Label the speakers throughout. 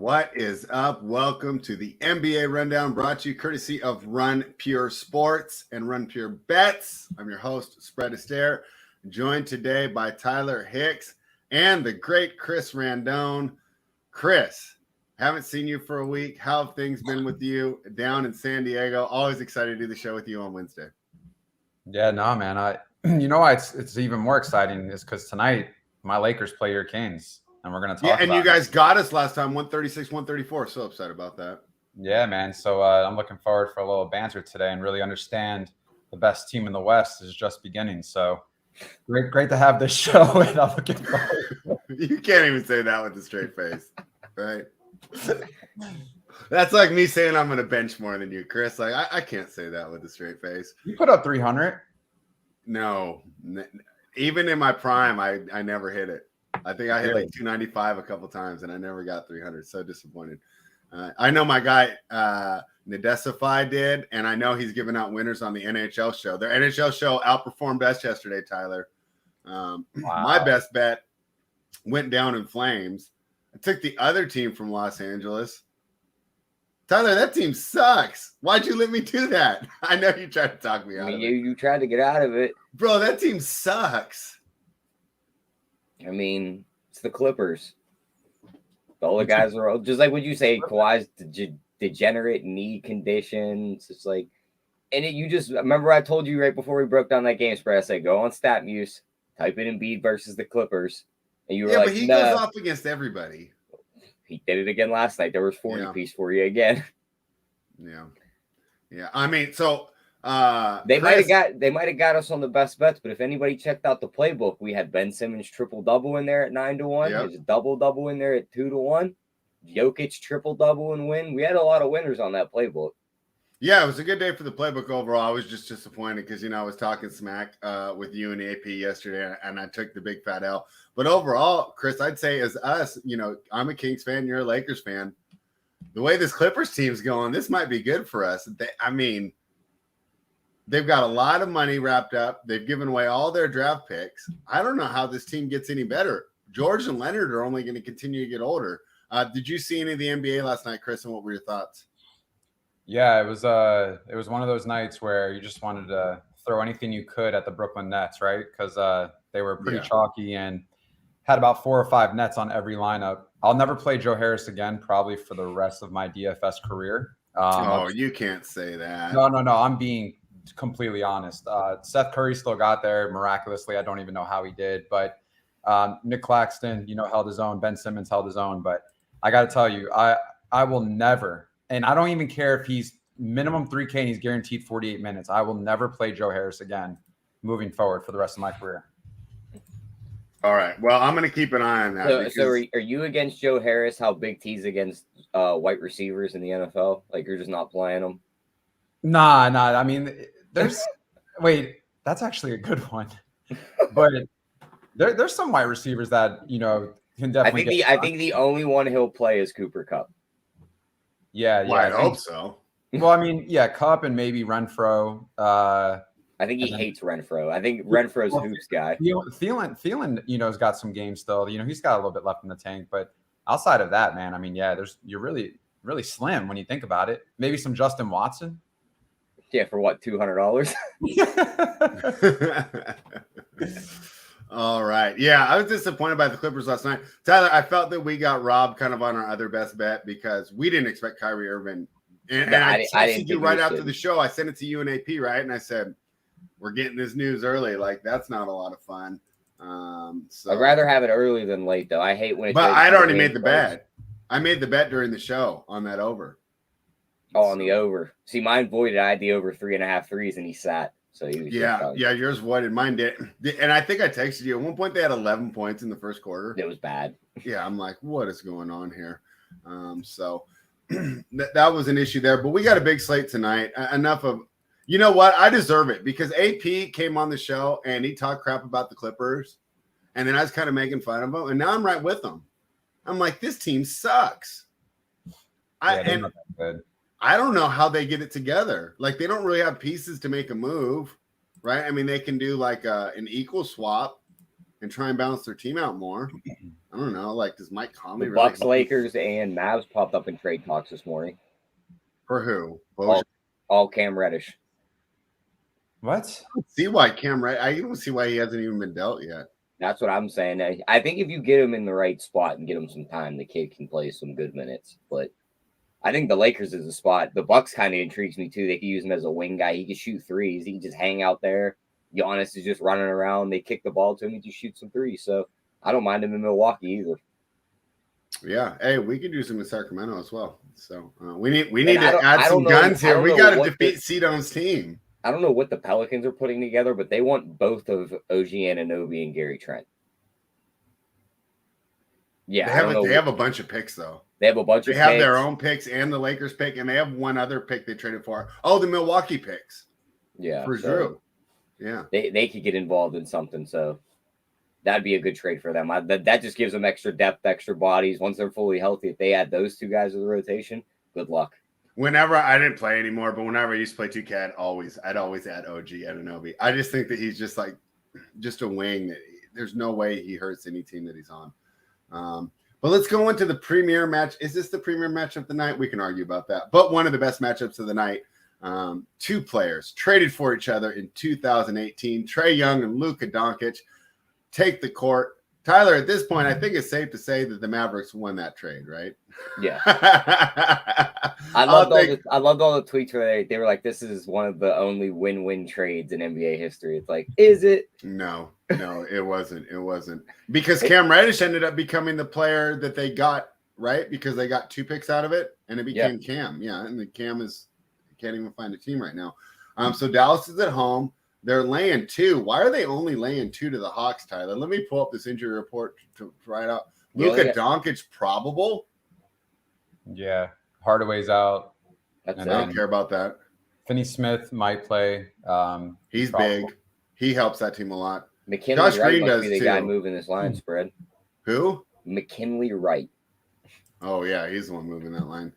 Speaker 1: What is up? Welcome to the NBA Rundown, brought to you courtesy of Run Pure Sports and Run Pure Bets. I'm your host, Astaire, joined today by Tyler Hicks and the great Chris Randone. Chris, haven't seen you for a week. How have things been with you down in San Diego? Always excited to do the show with you on Wednesday.
Speaker 2: Yeah, no, man. You know why it's even more exciting is because tonight my Lakers play your Kings. And we're going to talk about
Speaker 1: and you guys got us last time, 136, 134. So upset about that.
Speaker 2: Yeah, man. So I'm looking forward for a little banter today and really understand the best team in the West is just beginning. So great to have this show. And I'm looking forward.
Speaker 1: You can't even say that with a straight face, right? That's like me saying I'm going to bench more than you, Chris. Like I can't say that with a straight face.
Speaker 2: You put up 300.
Speaker 1: No, even in my prime, I never hit it. I think I hit like 295 a couple times, and I never got 300. So disappointed. I know my guy Nadesify did, and I know he's giving out winners on the NHL show. Their NHL show outperformed us yesterday, Tyler.
Speaker 2: Wow.
Speaker 1: My best bet went down in flames. I took the other team from Los Angeles. Tyler, that team sucks. Why'd you let me do that? I know you tried to talk me out of it.
Speaker 3: You tried to get out of it.
Speaker 1: Bro, that team sucks.
Speaker 3: I mean, it's the Clippers. All the guys are all, just like what you say, Kawhi's degenerate knee conditions. It's like, and you just remember I told you right before we broke down that game spread, I said, go on StatMuse, type in Embiid versus the Clippers. And you were like,
Speaker 1: but he goes off against everybody.
Speaker 3: He did it again last night. There was 40 piece for you again.
Speaker 1: Yeah. I mean, so
Speaker 3: they might have got us on the best bets, but if anybody checked out the playbook, we had Ben Simmons triple double in there at 9-1. There's a double in there at 2-1. Jokic triple double and win. We had a lot of winners on that playbook.
Speaker 1: Yeah, it was a good day for the playbook overall. I was just disappointed because I was talking smack with you and AP yesterday, and I took the big fat L. But overall, Chris, I'd say as us, I'm a Kings fan, you're a Lakers fan. The way this Clippers team's going, this might be good for us. They've got a lot of money wrapped up. They've given away all their draft picks. I don't know how this team gets any better. George and Leonard are only going to continue to get older. Did you see any of the NBA last night, Chris, and what were your thoughts?
Speaker 2: Yeah, it was one of those nights where you just wanted to throw anything you could at the Brooklyn Nets, right? Because they were pretty chalky and had about 4 or 5 nets on every lineup. I'll never play Joe Harris again, probably for the rest of my DFS career.
Speaker 1: You can't say that.
Speaker 2: No. I'm being completely honest. Seth Curry still got there miraculously. I don't even know how he did, but Nick Claxton, held his own. Ben Simmons held his own. But I got to tell you, I will never, and I don't even care if he's minimum 3K and he's guaranteed 48 minutes. I will never play Joe Harris again moving forward for the rest of my career.
Speaker 1: All right. Well, I'm going to keep an eye on that.
Speaker 3: So are you against Joe Harris? How Big T's against white receivers in the NFL? Like you're just not playing them?
Speaker 2: Nah. I mean, wait, that's actually a good one. But there's some wide receivers that, can definitely
Speaker 3: I think the only one he'll play is Cooper Kupp.
Speaker 2: Yeah.
Speaker 1: Well, I hope so.
Speaker 2: Well, I mean, yeah, Kupp and maybe Renfro.
Speaker 3: I think he hates Renfro. I think Renfro's a hoops guy. Thielen, has got some games still. He's got a little bit left in the tank. But outside of that, man, I mean, yeah, you're really, really slim when you think about it. Maybe some Justin Watson. Yeah, for what, $200?
Speaker 1: All right. Yeah, I was disappointed by the Clippers last night. Tyler, I felt that we got robbed kind of on our other best bet because we didn't expect Kyrie Irving. And I texted you right after the show. I sent it to you and AP, right? And I said, we're getting this news early. Like, that's not a lot of fun. So
Speaker 3: I'd rather have it early than late, though. I hate when it's.
Speaker 1: But I'd already made the bet. I made the bet during the show on that over.
Speaker 3: Oh, on the over. See, mine voided. I had the over 3.5 threes, and he sat. So he was
Speaker 1: yeah. Yours voided. Mine did. And I think I texted you. At one point, they had 11 points in the first quarter.
Speaker 3: It was bad.
Speaker 1: Yeah, I'm like, what is going on here? So that was an issue there. But we got a big slate tonight. Enough of. You know what? I deserve it because AP came on the show and he talked crap about the Clippers. And then I was kind of making fun of him. And now I'm right with him. I'm like, this team sucks. I don't know how they get it together. Like, they don't really have pieces to make a move, right? I mean, they can do like an equal swap and try and balance their team out more. I don't know. Like, does Mike Conley
Speaker 3: The
Speaker 1: really
Speaker 3: Bucks, Lakers, and Mavs popped up in trade talks this morning.
Speaker 1: for who? Bojan?
Speaker 3: All Cam Reddish.
Speaker 2: What?
Speaker 1: I don't see why I don't see why he hasn't even been dealt yet.
Speaker 3: That's what I'm saying. I think if you get him in the right spot and get him some time, the kid can play some good minutes. But I think the Lakers is a spot. The Bucks kind of intrigues me too. They could use him as a wing guy. He can shoot threes. He can just hang out there. Giannis is just running around. They kick the ball to him. He just shoots some threes. So I don't mind him in Milwaukee either.
Speaker 1: Yeah. Hey, we could do some in Sacramento as well. So we need to add some
Speaker 3: know,
Speaker 1: guns here. We got to defeat Cedone's team.
Speaker 3: I don't know what the Pelicans are putting together, but they want both of OG Anunoby and Gary Trent. Yeah,
Speaker 1: they have a bunch of picks though.
Speaker 3: They have a bunch of picks.
Speaker 1: They have their own picks and the Lakers pick, and they have one other pick they traded for. Oh, the Milwaukee picks.
Speaker 3: Yeah.
Speaker 1: For Drew. Yeah.
Speaker 3: They could get involved in something, so that'd be a good trade for them. That just gives them extra depth, extra bodies. Once they're fully healthy, if they add those two guys to the rotation, good luck.
Speaker 1: Whenever I didn't play anymore, but whenever I used to play 2K, I'd always add OG Anunoby. I just think that he's just a wing. There's no way he hurts any team that he's on. But let's go into the premier match. Is this the premier match of the night? We can argue about that. But one of the best matchups of the night. Two players traded for each other in 2018. Trae Young and Luka Doncic take the court. Tyler, at this point, I think it's safe to say that the Mavericks won that trade, right?
Speaker 3: Yeah. I loved all the tweets where they were like, this is one of the only win-win trades in NBA history. It's like, is it?
Speaker 1: No, it wasn't. It wasn't. Because Cam Reddish ended up becoming the player that they got, right? Because they got 2 picks out of it, and it became Cam. Yeah, and the Cam can't even find a team right now. So Dallas is at home. They're laying 2. Why are they only laying 2 to the Hawks, Tyler? Let me pull up this injury report to write out. Luka Doncic probable?
Speaker 2: Yeah. Hardaway's out.
Speaker 1: I don't care about that.
Speaker 2: Finney-Smith might play.
Speaker 1: He's big. He helps that team a lot.
Speaker 3: McKinley Josh Wright Green must be the guy moving this line spread.
Speaker 1: Who?
Speaker 3: McKinley Wright.
Speaker 1: Oh, yeah. He's the one moving that line.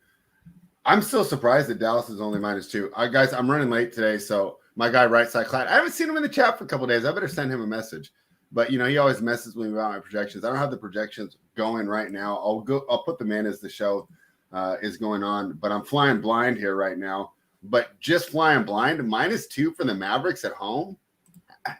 Speaker 1: I'm still surprised that Dallas is only -2. Guys, I'm running late today, so my guy right side Clyde. I haven't seen him in the chat for a couple of days. I better send him a message. But he always messes with me about my projections. I don't have the projections going right now. I'll put them in as the show is going on. But I'm flying blind here right now. But just flying blind, -2 for the Mavericks at home.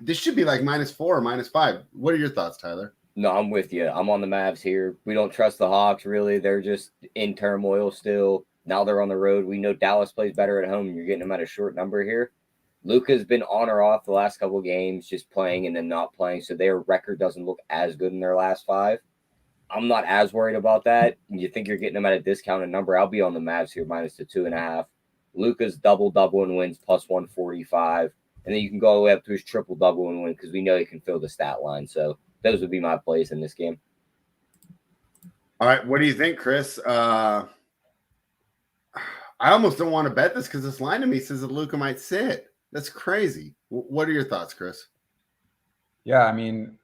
Speaker 1: This should be like -4 or -5. What are your thoughts, Tyler?
Speaker 3: No, I'm with you. I'm on the Mavs here. We don't trust the Hawks, really. They're just in turmoil still. Now they're on the road. We know Dallas plays better at home. You're getting them at a short number here. Luka's been on or off the last couple of games, just playing and then not playing, so their record doesn't look as good in their last 5. I'm not as worried about that. You think you're getting them at a discounted number? I'll be on the Mavs here -2.5. Luka's double and wins +145, and then you can go all the way up to his triple-double and win because we know he can fill the stat line. So those would be my plays in this game.
Speaker 1: All right, what do you think, Chris? I almost don't want to bet this because this line to me says that Luka might sit. That's crazy. What are your thoughts, Chris?
Speaker 2: Yeah, I mean,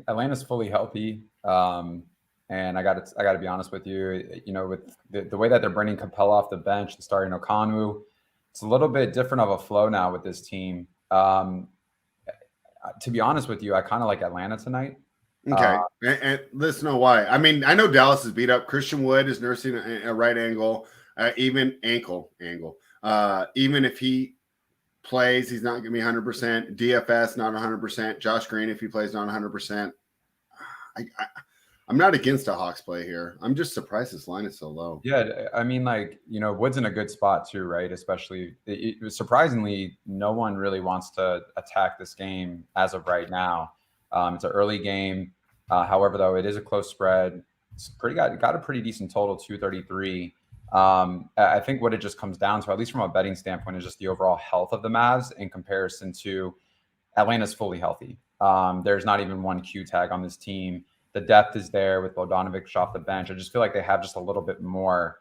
Speaker 2: Atlanta's fully healthy, and I got to be honest with you. With the way that they're bringing Capella off the bench and starting Okongwu, it's a little bit different of a flow now with this team. To be honest with you, I kind of like Atlanta tonight.
Speaker 1: Okay, and let's know why. I mean, I know Dallas is beat up. Christian Wood is nursing a right ankle. Even if he plays, he's not going to be 100%. DFS, not 100%. Josh Green, if he plays, not 100%. I'm not against a Hawks play here. I'm just surprised this line is so low.
Speaker 2: Yeah, I mean, Wood's in a good spot too, right? Especially, surprisingly, no one really wants to attack this game as of right now. It's an early game. However, though, it is a close spread. It's got a pretty decent total, 233. I think what it just comes down to, at least from a betting standpoint, is just the overall health of the Mavs in comparison to Atlanta's fully healthy. There's not even one Q tag on this team. The depth is there with Bogdanovic off the bench. I just feel like they have just a little bit more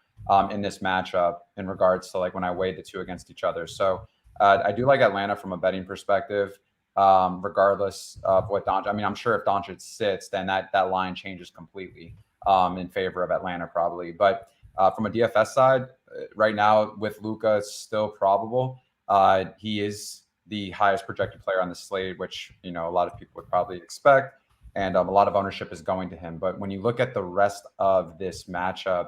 Speaker 2: in this matchup in regards to when I weighed the two against each other. So I do like Atlanta from a betting perspective, regardless of what Doncic. I mean, I'm sure if Doncic sits, then that line changes completely in favor of Atlanta probably. But from a DFS side, right now with Luka still probable, he is the highest projected player on the slate, which a lot of people would probably expect. and a lot of ownership is going to him. But when you look at the rest of this matchup,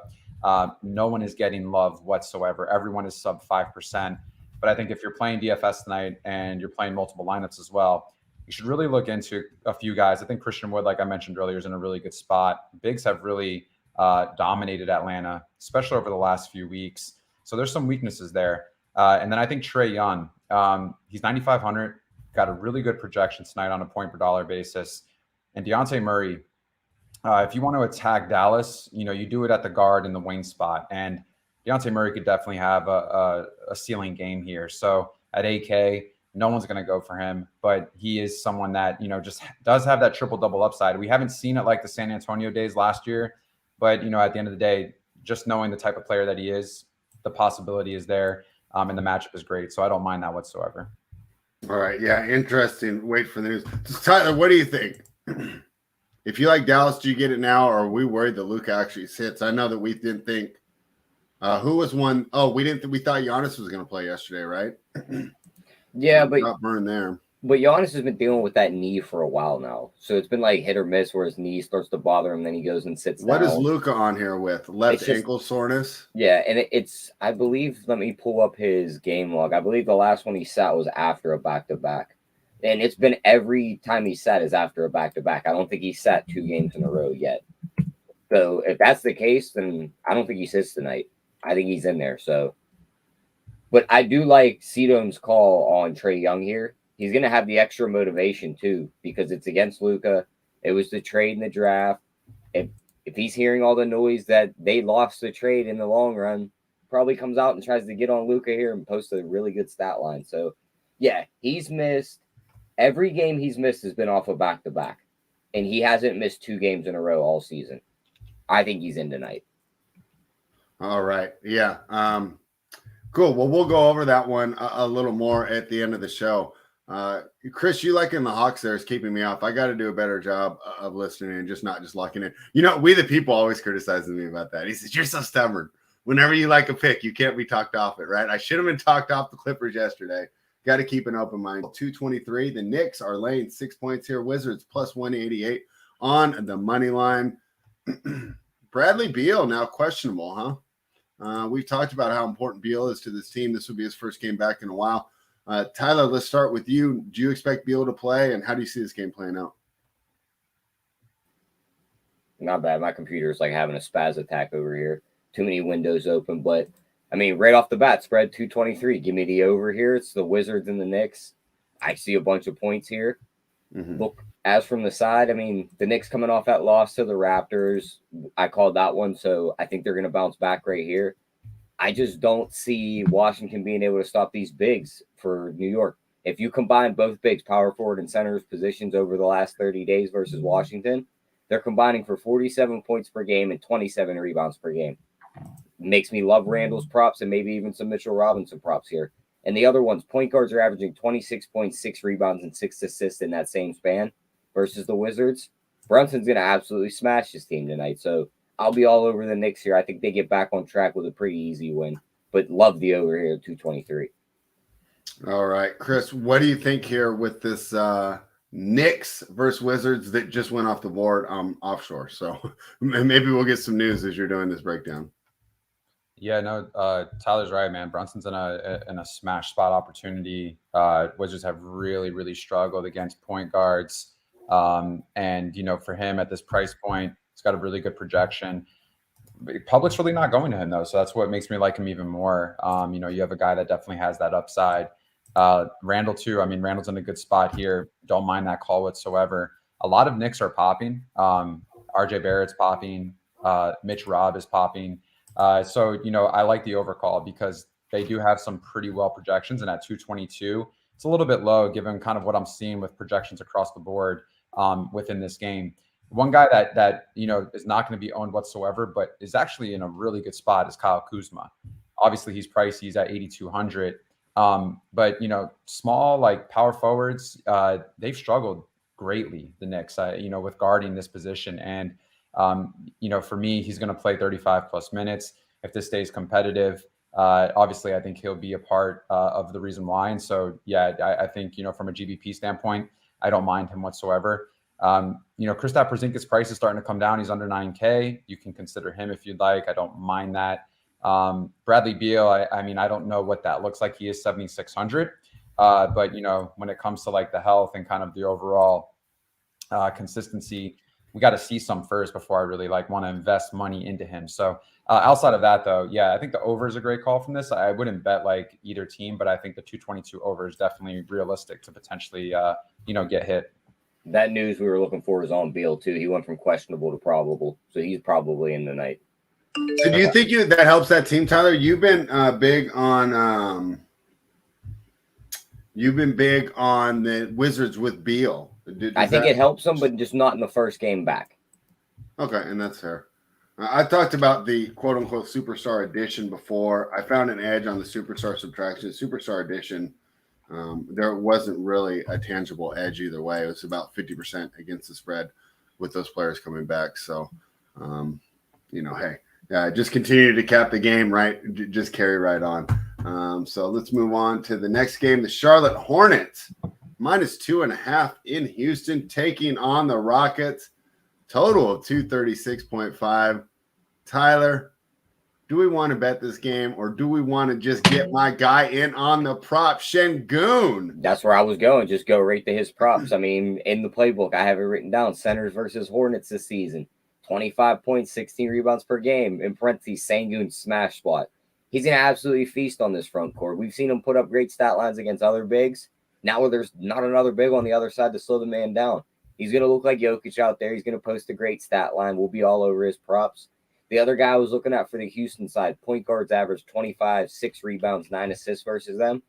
Speaker 2: no one is getting love whatsoever. Everyone is sub 5%. But I think if you're playing DFS tonight and you're playing multiple lineups as well, you should really look into a few guys. I think Christian Wood, like I mentioned earlier, is in a really good spot. Bigs have really dominated Atlanta, especially over the last few weeks. So there's some weaknesses there. And then I think Trae Young, he's 9,500, got a really good projection tonight on a point per dollar basis. And Dejounte Murray, if you want to attack Dallas, you do it at the guard in the wing spot. And Dejounte Murray could definitely have a ceiling game here. So at 8K, no one's going to go for him, but he is someone that, just does have that triple-double upside. We haven't seen it like the San Antonio days last year, but, at the end of the day, just knowing the type of player that he is, the possibility is there, and the matchup is great. So I don't mind that whatsoever.
Speaker 1: All right. Yeah. Interesting. Wait for the news. Just Tyler, what do you think? If you like Dallas, do you get it now, or are we worried that Luka actually sits? I know that we didn't think who was one. Oh, we thought Giannis was going to play yesterday, right?
Speaker 3: Yeah, but
Speaker 1: got burned there.
Speaker 3: But Giannis has been dealing with that knee for a while now, so it's been like hit or miss, where his knee starts to bother him, then he goes and sits
Speaker 1: What
Speaker 3: down.
Speaker 1: is Luka on here with? Left ankle soreness?
Speaker 3: Yeah, and it's I believe. Let me pull up his game log. I believe the last one he sat was after a back-to-back, and it's been every time he sat is after a back-to-back. I don't think he sat 2 games in a row yet. So if that's the case, then I don't think he sits tonight. I think he's in there. So, but I do like Cedom's call on Trae Young here. He's going to have the extra motivation too, because it's against Luka. It was the trade in the draft. If he's hearing all the noise that they lost the trade in the long run, probably comes out and tries to get on Luka here and post a really good stat line. So, yeah, he's missed. Every game he's missed has been off a back-to-back, and he hasn't missed 2 games in a row all season. I think he's in tonight.
Speaker 1: All right. Yeah. Cool. Well, we'll go over that one a little more at the end of the show. Chris, you liking the Hawks there is keeping me off. I got to do a better job of listening and not just locking in. We the people always criticizing me about that. He says, you're so stubborn. Whenever you like a pick, you can't be talked off it, right? I should have been talked off the Clippers yesterday. Got to keep an open mind. 223. The Knicks are laying 6 points here. Wizards plus 188 on the money line. Bradley Beal now questionable, huh? We've talked about how important Beal is to this team. This will be his first game back in a while. Tyler, let's start with you. Do you expect Beal to play, and how do you see this game playing out?
Speaker 3: Not bad. My computer is like having a spaz attack over here. Too many windows open, but I mean, right off the bat, spread 223. Give me the over here. It's the Wizards and the Knicks. I see a bunch of points here. Mm-hmm. Look, as from the side, I mean, the Knicks coming off that loss to the Raptors. I called that one, so I think they're going to bounce back right here. I just don't see Washington being able to stop these bigs for New York. If you combine both bigs, power forward and center's positions over the last 30 days versus Washington, they're combining for 47 points per game and 27 rebounds per game. Makes me love Randall's props and maybe even some Mitchell Robinson props here. And the other ones, point guards are averaging 26.6 rebounds and 6 assists in that same span versus the Wizards. Brunson's going to absolutely smash this team tonight. So I'll be all over the Knicks here. I think they get back on track with a pretty easy win, but love the over here at 223.
Speaker 1: All right, Chris, what do you think here with this Knicks versus Wizards that just went off the board offshore? So maybe we'll get some news as you're doing this breakdown.
Speaker 2: Yeah, no, Tyler's right, man. Brunson's in a smash spot opportunity. Wizards have really, really struggled against point guards. And, for him at this price point, he's got a really good projection. Public's really not going to him, though. So that's what makes me like him even more. You have a guy that definitely has that upside. Randall, too. I mean, Randall's in a good spot here. Don't mind that call whatsoever. A lot of Knicks are popping. RJ Barrett's popping. Mitch Robb is popping. So I like the overcall because they do have some pretty well projections. And at 222, it's a little bit low given kind of what I'm seeing with projections across the board within this game. One guy that is not going to be owned whatsoever, but is actually in a really good spot is Kyle Kuzma. Obviously, he's pricey. He's at 8,200. But small like power forwards, they've struggled greatly. The Knicks, with guarding this position, and for me, he's going to play 35 plus minutes if this stays competitive. Obviously, I think he'll be a part of the reason why. And so, yeah, I think from a GBP standpoint, I don't mind him whatsoever. Kristaps Porzingis' price is starting to come down. He's under 9K. You can consider him if you'd like. I don't mind that. Bradley Beal, I don't know what that looks like. He is 7,600. But when it comes to like the health and kind of the overall consistency, we got to see some first before I really want to invest money into him. So outside of that, though, yeah, I think the over is a great call from this. I wouldn't bet either team, but I think the 222 over is definitely realistic to potentially, get hit.
Speaker 3: That news we were looking for is on Beal too. He went from questionable to probable, so he's probably in tonight.
Speaker 1: So do you think that helps that team, Tyler? You've been big on the Wizards with Beal.
Speaker 3: I think it helps them, but just not in the first game back.
Speaker 1: Okay, and that's fair. I talked about the quote-unquote Superstar Edition before. I found an edge on the Superstar Subtraction. Superstar Edition, there wasn't really a tangible edge either way. It was about 50% against the spread with those players coming back. So, just continue to cap the game, right? Just carry right on. So let's move on to the next game. The Charlotte Hornets, -2.5 in Houston, taking on the Rockets. Total of 236.5. Tyler, do we want to bet this game, or do we want to just get my guy in on the prop, Şengün?
Speaker 3: That's where I was going. Just go right to his props. I mean, in the playbook, I have it written down. Centers versus Hornets this season. 25 points, 16 rebounds per game. In parentheses, Şengün smash spot. He's going to absolutely feast on this front court. We've seen him put up great stat lines against other bigs. Now there's not another big on the other side to slow the man down. He's going to look like Jokic out there. He's going to post a great stat line. We'll be all over his props. The other guy I was looking at for the Houston side, point guards average 25, 6 rebounds, 9 assists versus them.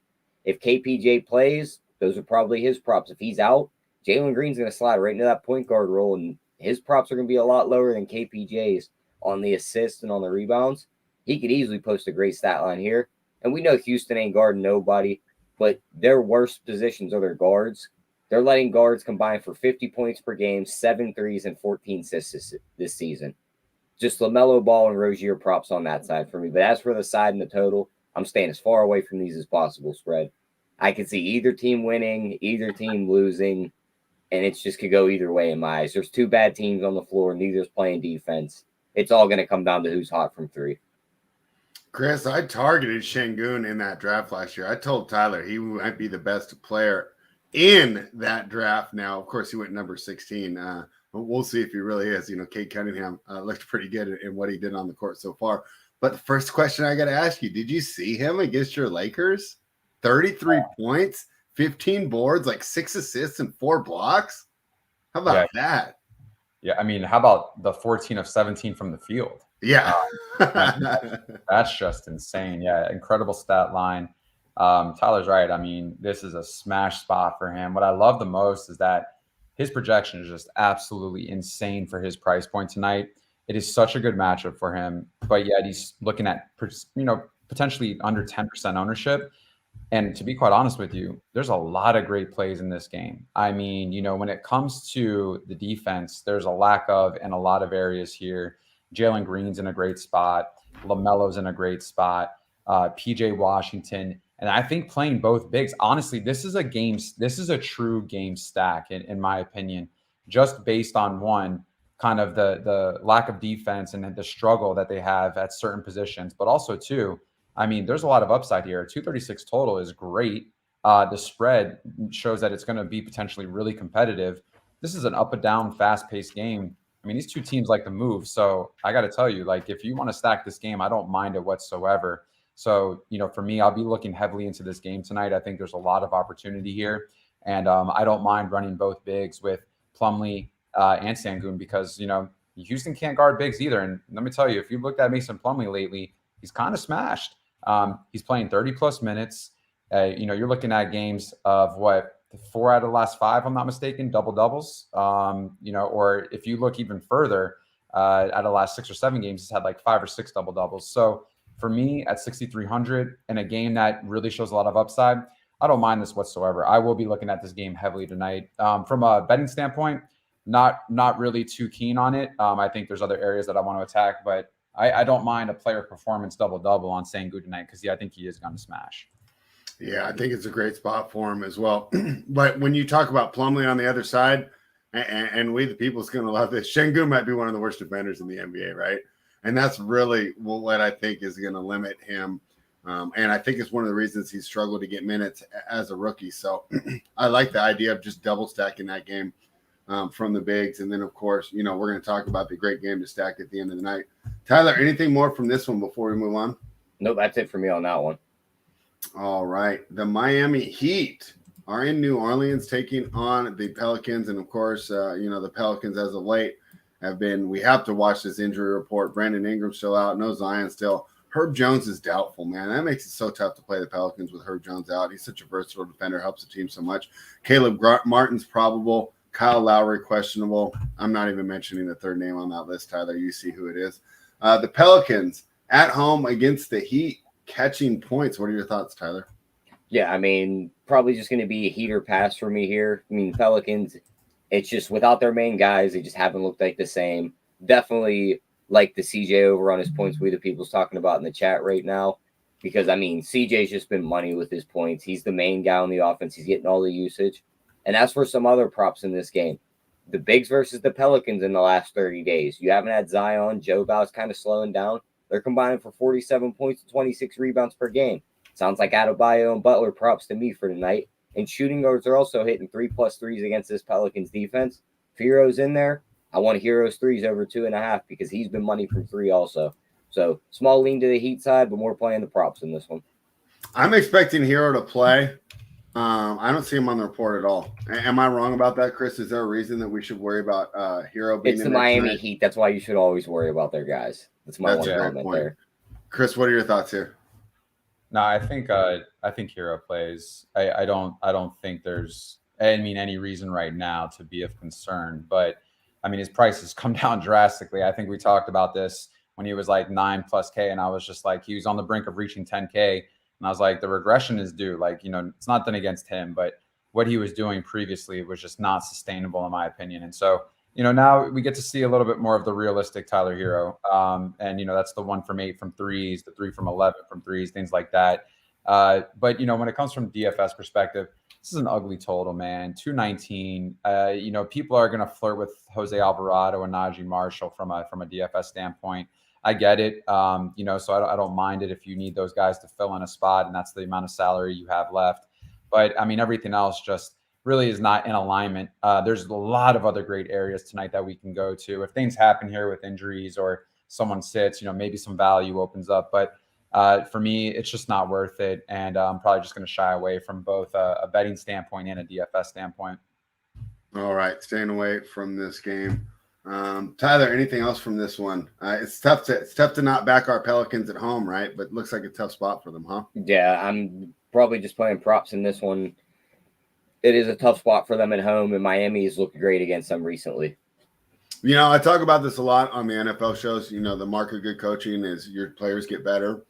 Speaker 3: If KPJ plays, those are probably his props. If he's out, Jalen Green's going to slide right into that point guard role, and his props are going to be a lot lower than KPJ's on the assists and on the rebounds. He could easily post a great stat line here. And we know Houston ain't guarding nobody, but their worst positions are their guards. They're letting guards combine for 50 points per game, 7 threes, and 14 assists this season. Just LaMelo Ball and Rozier props on that side for me. But as for the side and the total, I'm staying as far away from these as possible spread. I could see either team winning, either team losing, and it's just could go either way in my eyes. There's two bad teams on the floor. Neither's playing defense. It's all going to come down to who's hot from three.
Speaker 1: Chris, I targeted Şengün in that draft last year. I told Tyler he might be the best player in that draft. Now, of course, he went number 16. We'll see if he really is. Cade Cunningham looked pretty good in what he did on the court so far. But the first question I got to ask you, did you see him against your Lakers? 33 points, 15 boards, 6 assists and 4 blocks? How about that?
Speaker 2: Yeah, I mean, how about the 14 of 17 from the field?
Speaker 1: Yeah.
Speaker 2: That's just insane. Yeah, incredible stat line. Tyler's right. I mean, this is a smash spot for him. What I love the most is that his projection is just absolutely insane for his price point tonight. It is such a good matchup for him, but yet he's looking at, potentially under 10% ownership. And to be quite honest with you, there's a lot of great plays in this game. I mean, when it comes to the defense, there's a lack of in a lot of areas here. Jalen Green's in a great spot. LaMelo's in a great spot. PJ Washington. And I think playing both bigs, honestly, this is a true game stack, in my opinion, just based on one, kind of the lack of defense and the struggle that they have at certain positions. But also, two, I mean, there's a lot of upside here. 236 total is great. The spread shows that it's going to be potentially really competitive. This is an up and down, fast-paced game. I mean, these two teams like to move. So I got to tell you, if you want to stack this game, I don't mind it whatsoever. So, for me, I'll be looking heavily into this game tonight. I think there's a lot of opportunity here. And I don't mind running both bigs with Plumlee and Şengün because, Houston can't guard bigs either. And let me tell you, if you looked at Mason Plumlee lately, he's kind of smashed. He's playing 30-plus minutes. You're looking at games of 4 out of the last 5, I'm not mistaken, double-doubles. Or if you look even further, out of the last 6 or 7 games, he's had 5 or 6 double-doubles. So, for me, at 6,300 in a game that really shows a lot of upside, I don't mind this whatsoever. I will be looking at this game heavily tonight. From a betting standpoint, not really too keen on it. I think there's other areas that I want to attack, but I don't mind a player performance double-double on Şengün tonight because, I think he is going to smash.
Speaker 1: Yeah, I think it's a great spot for him as well. But when you talk about Plumlee on the other side, and we the people's going to love this. Şengün might be one of the worst defenders in the NBA, right? And that's really what I think is going to limit him. And I think it's one of the reasons he's struggled to get minutes as a rookie. So I like the idea of just double stacking that game from the bigs. And then, of course, we're going to talk about the great game to stack at the end of the night. Tyler, anything more from this one before we move on?
Speaker 3: No, that's it for me on that one.
Speaker 1: All right. The Miami Heat are in New Orleans taking on the Pelicans. And, of course, the Pelicans as of late we have to watch this injury report. Brandon Ingram's still out. No Zion still. Herb Jones is doubtful, man. That makes it so tough to play the Pelicans with Herb Jones out. He's such a versatile defender, helps the team so much. Caleb Martin's probable. Kyle Lowry questionable. I'm not even mentioning the third name on that list, Tyler. You see who it is. The Pelicans at home against the Heat catching points. What are your thoughts, Tyler?
Speaker 3: Yeah, I mean, probably just going to be a heater pass for me here. I mean, Pelicans, it's just without their main guys, they just haven't looked like the same. Definitely like the CJ over on his points we the people's talking about in the chat right now. Because, I mean, CJ's just been money with his points. He's the main guy on the offense. He's getting all the usage. And as for some other props in this game, the Bigs versus the Pelicans in the last 30 days. You haven't had Zion. Joe Bow's kind of slowing down. They're combining for 47 points and 26 rebounds per game. Sounds like Adebayo and Butler props to me for tonight. And shooting guards are also hitting 3+ threes against this Pelicans defense. If Hero's in there, I want Hero's threes over 2.5 because he's been money from 3 also. So small lean to the Heat side, but more playing the props in this one.
Speaker 1: I'm expecting Hero to play. I don't see him on the report at all. Am I wrong about that, Chris? Is there a reason that we should worry about Hero being
Speaker 3: It's
Speaker 1: in
Speaker 3: the
Speaker 1: there
Speaker 3: Miami
Speaker 1: tonight?
Speaker 3: Heat. That's why you should always worry about their guys. That's my one comment there.
Speaker 1: Chris, what are your thoughts here?
Speaker 2: No, I think Hero plays. I don't think there's any reason right now to be of concern. But I mean, his price has come down drastically. I think we talked about this when he was like 9+K, and I was just like, he was on the brink of reaching 10K. And I was like, the regression is due. Like, it's not done against him, but what he was doing previously was just not sustainable in my opinion. And so, now we get to see a little bit more of the realistic Tyler Hero. And, that's the 1 from 8 from threes, the 3 from 11 from threes, things like that. But, when it comes from DFS perspective, this is an ugly total, man. 219. People are going to flirt with Jose Alvarado and Najee Marshall from a DFS standpoint. I get it. So I don't mind it if you need those guys to fill in a spot and that's the amount of salary you have left. But I mean, everything else just really is not in alignment. There's a lot of other great areas tonight that we can go to. If things happen here with injuries or someone sits, maybe some value opens up. But for me, it's just not worth it. And I'm probably just going to shy away from both a betting standpoint and a DFS standpoint.
Speaker 1: All right. Staying away from this game. Tyler, anything else from this one? It's tough to not back our Pelicans at home, right? But it looks like a tough spot for them, huh?
Speaker 3: Yeah, I'm probably just playing props in this one. It is a tough spot for them at home, and Miami has looked great against them recently.
Speaker 1: I talk about this a lot on the NFL shows. The mark of good coaching is your players get better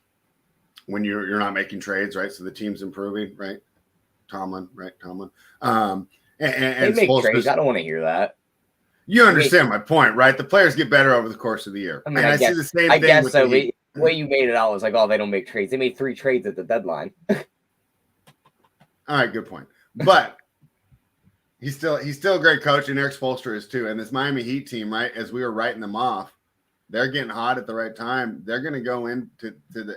Speaker 1: when you're not making trades, right? So the team's improving, right? Tomlin. And
Speaker 3: they make trades. I don't want to hear that.
Speaker 1: You understand my point, right? The players get better over the course of the year.
Speaker 3: I mean, I
Speaker 1: see the same thing.
Speaker 3: I guess
Speaker 1: with
Speaker 3: so.
Speaker 1: the
Speaker 3: way you made it out was like, oh, they don't make trades. They made 3 trades at the deadline.
Speaker 1: All right, good point. But he's still a great coach, and Eric Spoelstra is too. And this Miami Heat team, right, as we were writing them off, they're getting hot at the right time. They're going to go into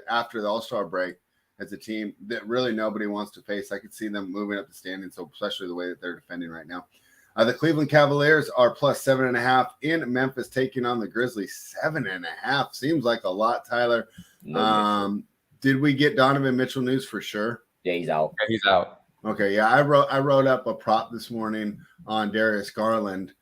Speaker 1: after the All-Star break as a team that really nobody wants to face. I could see them moving up the standings, so especially the way that they're defending right now. The Cleveland Cavaliers are plus 7.5 in Memphis, taking on the Grizzlies. 7.5 seems like a lot, Tyler. Did we get Donovan Mitchell news for sure?
Speaker 3: Yeah, he's out.
Speaker 2: Yeah, he's out.
Speaker 1: Okay, yeah, I wrote up a prop this morning on Darius Garland,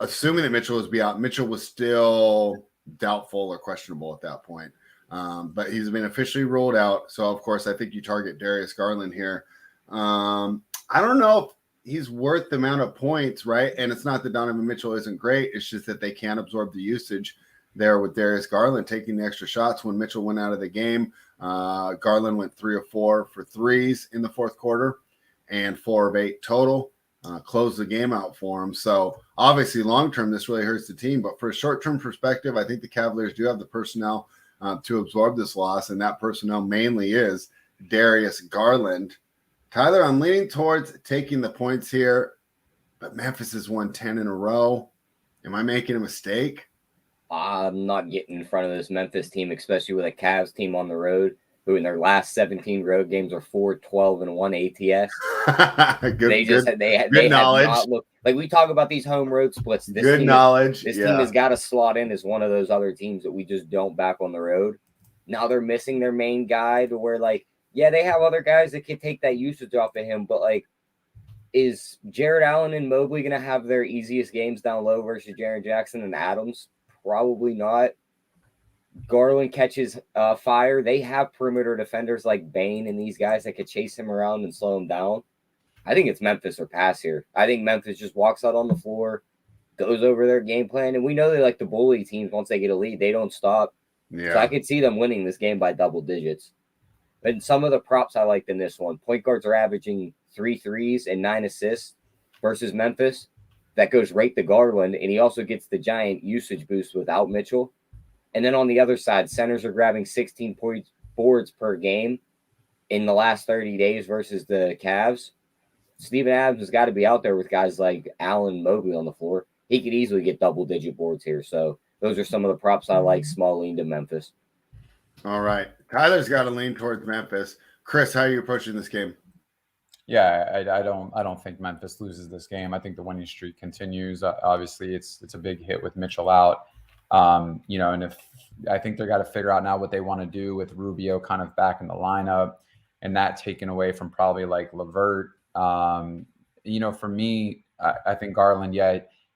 Speaker 1: assuming that Mitchell was out. Mitchell was still doubtful or questionable at that point, but he's been officially ruled out. So of course, I think you target Darius Garland here. I don't know if he's worth the amount of points, right? And it's not that Donovan Mitchell isn't great. It's just that they can't absorb the usage there with Darius Garland taking the extra shots. When Mitchell went out of the game, Garland went 3 of 4 for threes in the fourth quarter and 4 of 8 total. Closed the game out for him. So obviously long-term, this really hurts the team. But for a short-term perspective, I think the Cavaliers do have the personnel to absorb this loss. And that personnel mainly is Darius Garland. Tyler, I'm leaning towards taking the points here. but Memphis has won 10 in a row. Am I making a mistake?
Speaker 3: I'm not getting in front of this Memphis team, especially with a Cavs team on the road, who in their last 17 road games are 4-12-1 ATS. They
Speaker 1: knowledge.
Speaker 3: have not looked like we talk about these home road splits. This
Speaker 1: Good
Speaker 3: team
Speaker 1: knowledge.
Speaker 3: This team has got to slot in as one of those other teams that we just don't back on the road. Now they're missing their main guy to where, like, yeah, they have other guys that can take that usage off of him, but like, is Jared Allen and Mobley going to have their easiest games down low versus Jaren Jackson and Adams? Probably not. Garland catches fire. They have perimeter defenders like Bane and these guys that could chase him around and slow him down. I think it's Memphis or pass here. I think Memphis just walks out on the floor, goes over their game plan, and we know they like to bully teams once they get a lead. They don't stop.
Speaker 1: Yeah.
Speaker 3: So I could see them winning this game by double digits. And some of the props I liked in this one, point guards are averaging 3 threes and 9 assists versus Memphis. That goes right to Garland, and he also gets the giant usage boost without Mitchell. And then on the other side, centers are grabbing 16 boards per game in the last 30 days versus the Cavs. Steven Adams has got to be out there with guys like Allen Mobley on the floor. He could easily get double-digit boards here. So those are some of the props I like, small lean to Memphis.
Speaker 1: All right. Tyler's got to lean towards Memphis. Chris, how are you approaching this game?
Speaker 2: Yeah, I don't think Memphis loses this game. I think the winning streak continues. Obviously, it's a big hit with Mitchell out. And if I think they're got to figure out now what they want to do with Rubio kind of back in the lineup, and that taken away from probably like LeVert. For me, I think Garland,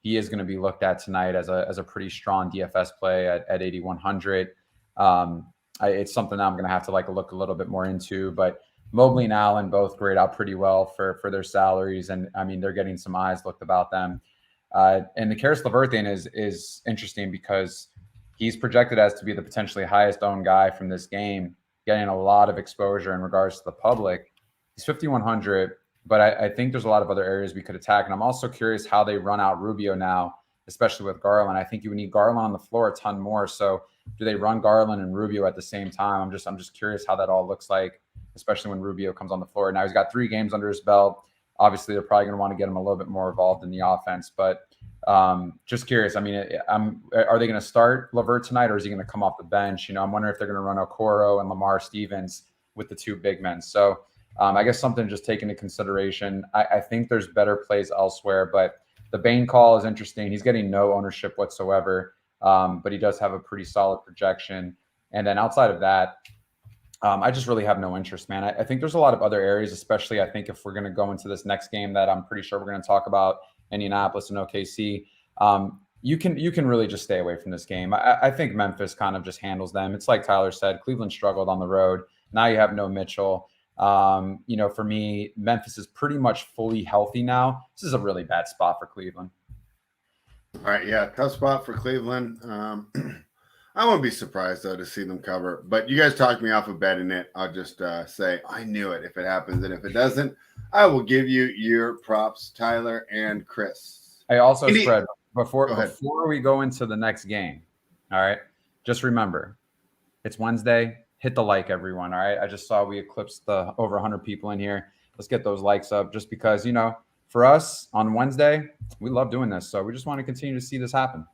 Speaker 2: he is going to be looked at tonight as a pretty strong DFS play at 8,100. It's something I'm going to have to look a little bit more into, but Mobley and Allen both grade out pretty well for their salaries. And I mean, they're getting some eyes looked about them. And the Karis LeVert thing is interesting because he's projected as to be the potentially highest owned guy from this game, getting a lot of exposure in regards to the public. He's 5,100, but I think there's a lot of other areas we could attack. And I'm also curious how they run out Rubio now, especially with Garland. I think you would need Garland on the floor a ton more. So do they run Garland and Rubio at the same time? I'm just curious how that all looks like, especially when Rubio comes on the floor. Now he's got 3 games under his belt. Obviously, they're probably going to want to get him a little bit more involved in the offense. But just curious. I mean, are they going to start LeVert tonight, or is he going to come off the bench? I'm wondering if they're going to run Okoro and Lamar Stevens with the 2 big men. So I guess something to just take into consideration. I think there's better plays elsewhere, but the Bane call is interesting. He's getting no ownership whatsoever, but he does have a pretty solid projection. And then outside of that, I just really have no interest, man. I think there's a lot of other areas, especially I think if we're going to go into this next game that I'm pretty sure we're going to talk about, Indianapolis and OKC. You can really just stay away from this game. I think Memphis kind of just handles them. It's like Tyler said, Cleveland struggled on the road. Now you have no Mitchell. For me, Memphis is pretty much fully healthy now. This is a really bad spot for Cleveland.
Speaker 1: All right, yeah, tough spot for Cleveland. I won't be surprised, though, to see them cover. But you guys talked me off of betting it. I'll just say I knew it if it happens. And if it doesn't, I will give you your props, Tyler and Chris.
Speaker 2: I also spread before we go into the next game. All right, just remember, it's Wednesday. Hit the like, everyone. All right, I just saw we eclipsed the over 100 people in here. Let's get those likes up, just because for us on Wednesday, we love doing this. So we just want to continue to see this happen.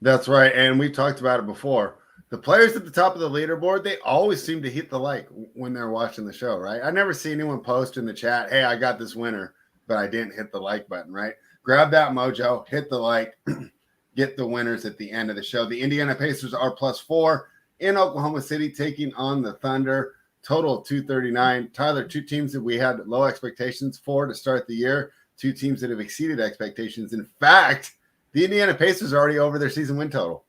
Speaker 1: That's right. And we talked about it before. The players at the top of the leaderboard, they always seem to hit the like when they're watching the show, right? I never see anyone post in the chat, hey, I got this winner, but I didn't hit the like button, right? Grab that mojo, hit the like, get the winners at the end of the show. The Indiana Pacers are +4 in Oklahoma City, taking on the Thunder. Total of 239. Tyler, 2 teams that we had low expectations for to start the year, 2 teams that have exceeded expectations. In fact, the Indiana Pacers are already over their season win total.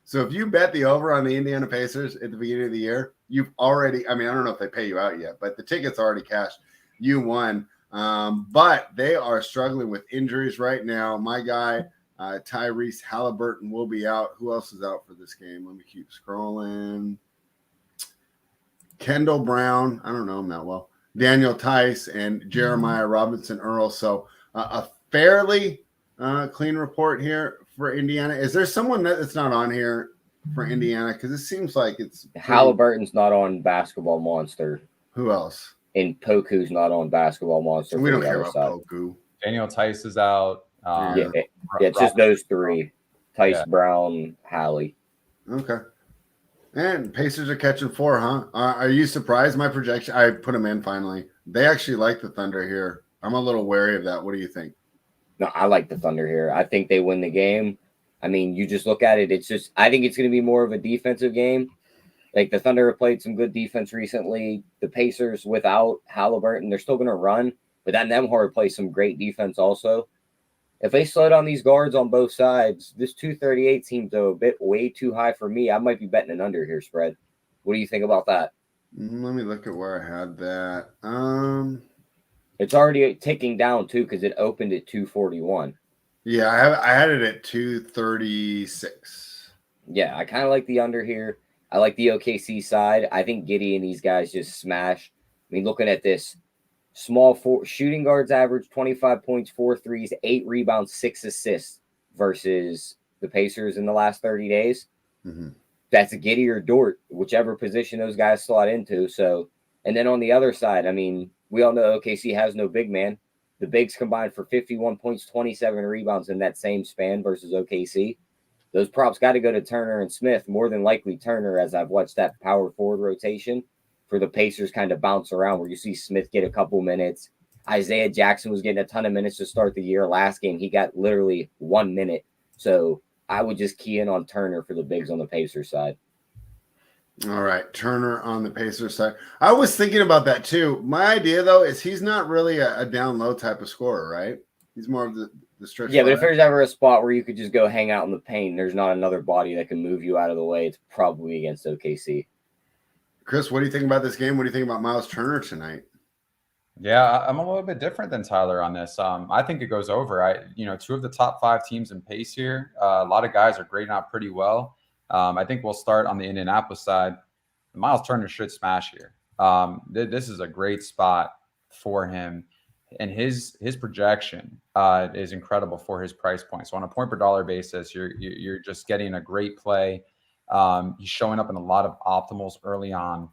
Speaker 1: So if you bet the over on the Indiana Pacers at the beginning of the year, you've already, I don't know if they pay you out yet, but the tickets are already cashed. You won. But they are struggling with injuries right now. My guy, Tyrese Halliburton, will be out. Who else is out for this game? Let me keep scrolling. Kendall Brown. I don't know him that well. Daniel Tice and Jeremiah Robinson Earl. So a fairly clean report here for Indiana. Is there someone that's not on here for Indiana? Because it seems like it's
Speaker 3: Halliburton's not on Basketball Monster.
Speaker 1: Who else?
Speaker 3: And Poku's not on Basketball Monster.
Speaker 1: We don't care about Poku.
Speaker 2: Daniel Tice is out.
Speaker 3: Yeah, it's just those three: Tice, Brown, Hallie.
Speaker 1: Okay. And Pacers are catching 4, huh? Are you surprised? My projection, I put them in finally. They actually like the Thunder here. I'm a little wary of that. What do you think?
Speaker 3: No, I like the Thunder here. I think they win the game. I mean, you just look at it. It's just, I think it's going to be more of a defensive game. Like the Thunder have played some good defense recently. The Pacers without Halliburton, they're still going to run, but that Nembhard plays some great defense also. If they slow down these guards on both sides, this 238 seems a bit way too high for me. I might be betting an under here spread. What do you think about that?
Speaker 1: Let me look at where I had that.
Speaker 3: It's already ticking down too because it opened at 241.
Speaker 1: Yeah, I had it at 236.
Speaker 3: Yeah, I kind of like the under here. I like the OKC side. I think Giddey and these guys just smash. I mean, looking at this, shooting guards average 25 points, 4 threes, 8 rebounds, 6 assists versus the Pacers in the last 30 days.
Speaker 1: Mm-hmm.
Speaker 3: That's a Giddey or Dort, whichever position those guys slot into. So, and then on the other side, I mean, we all know OKC has no big man. The bigs combined for 51 points, 27 rebounds in that same span versus OKC. Those props got to go to Turner and Smith, more than likely Turner, as I've watched that power forward rotation for the Pacers kind of bounce around where you see Smith get a couple minutes. Isaiah Jackson was getting a ton of minutes to start the year. Last game, he got literally 1 minute. So I would just key in on Turner for the bigs on the Pacers side.
Speaker 1: All right, Turner on the Pacers side. I was thinking about that too. My idea, though, is he's not really a down low type of scorer, right? He's more of the stretch.
Speaker 3: Yeah, but if there's ever a spot where you could just go hang out in the paint, there's not another body that can move you out of the way, it's probably against OKC.
Speaker 1: Chris, what do you think about this game? What do you think about Miles Turner tonight?
Speaker 2: Yeah, I'm a little bit different than Tyler on this. I think it goes over. Two of the top 5 teams in pace here. A lot of guys are grading out pretty well. I think we'll start on the Indianapolis side. Miles Turner should smash here. This is a great spot for him, and his projection is incredible for his price point. So on a point per dollar basis, you're just getting a great play. He's showing up in a lot of optimals early on.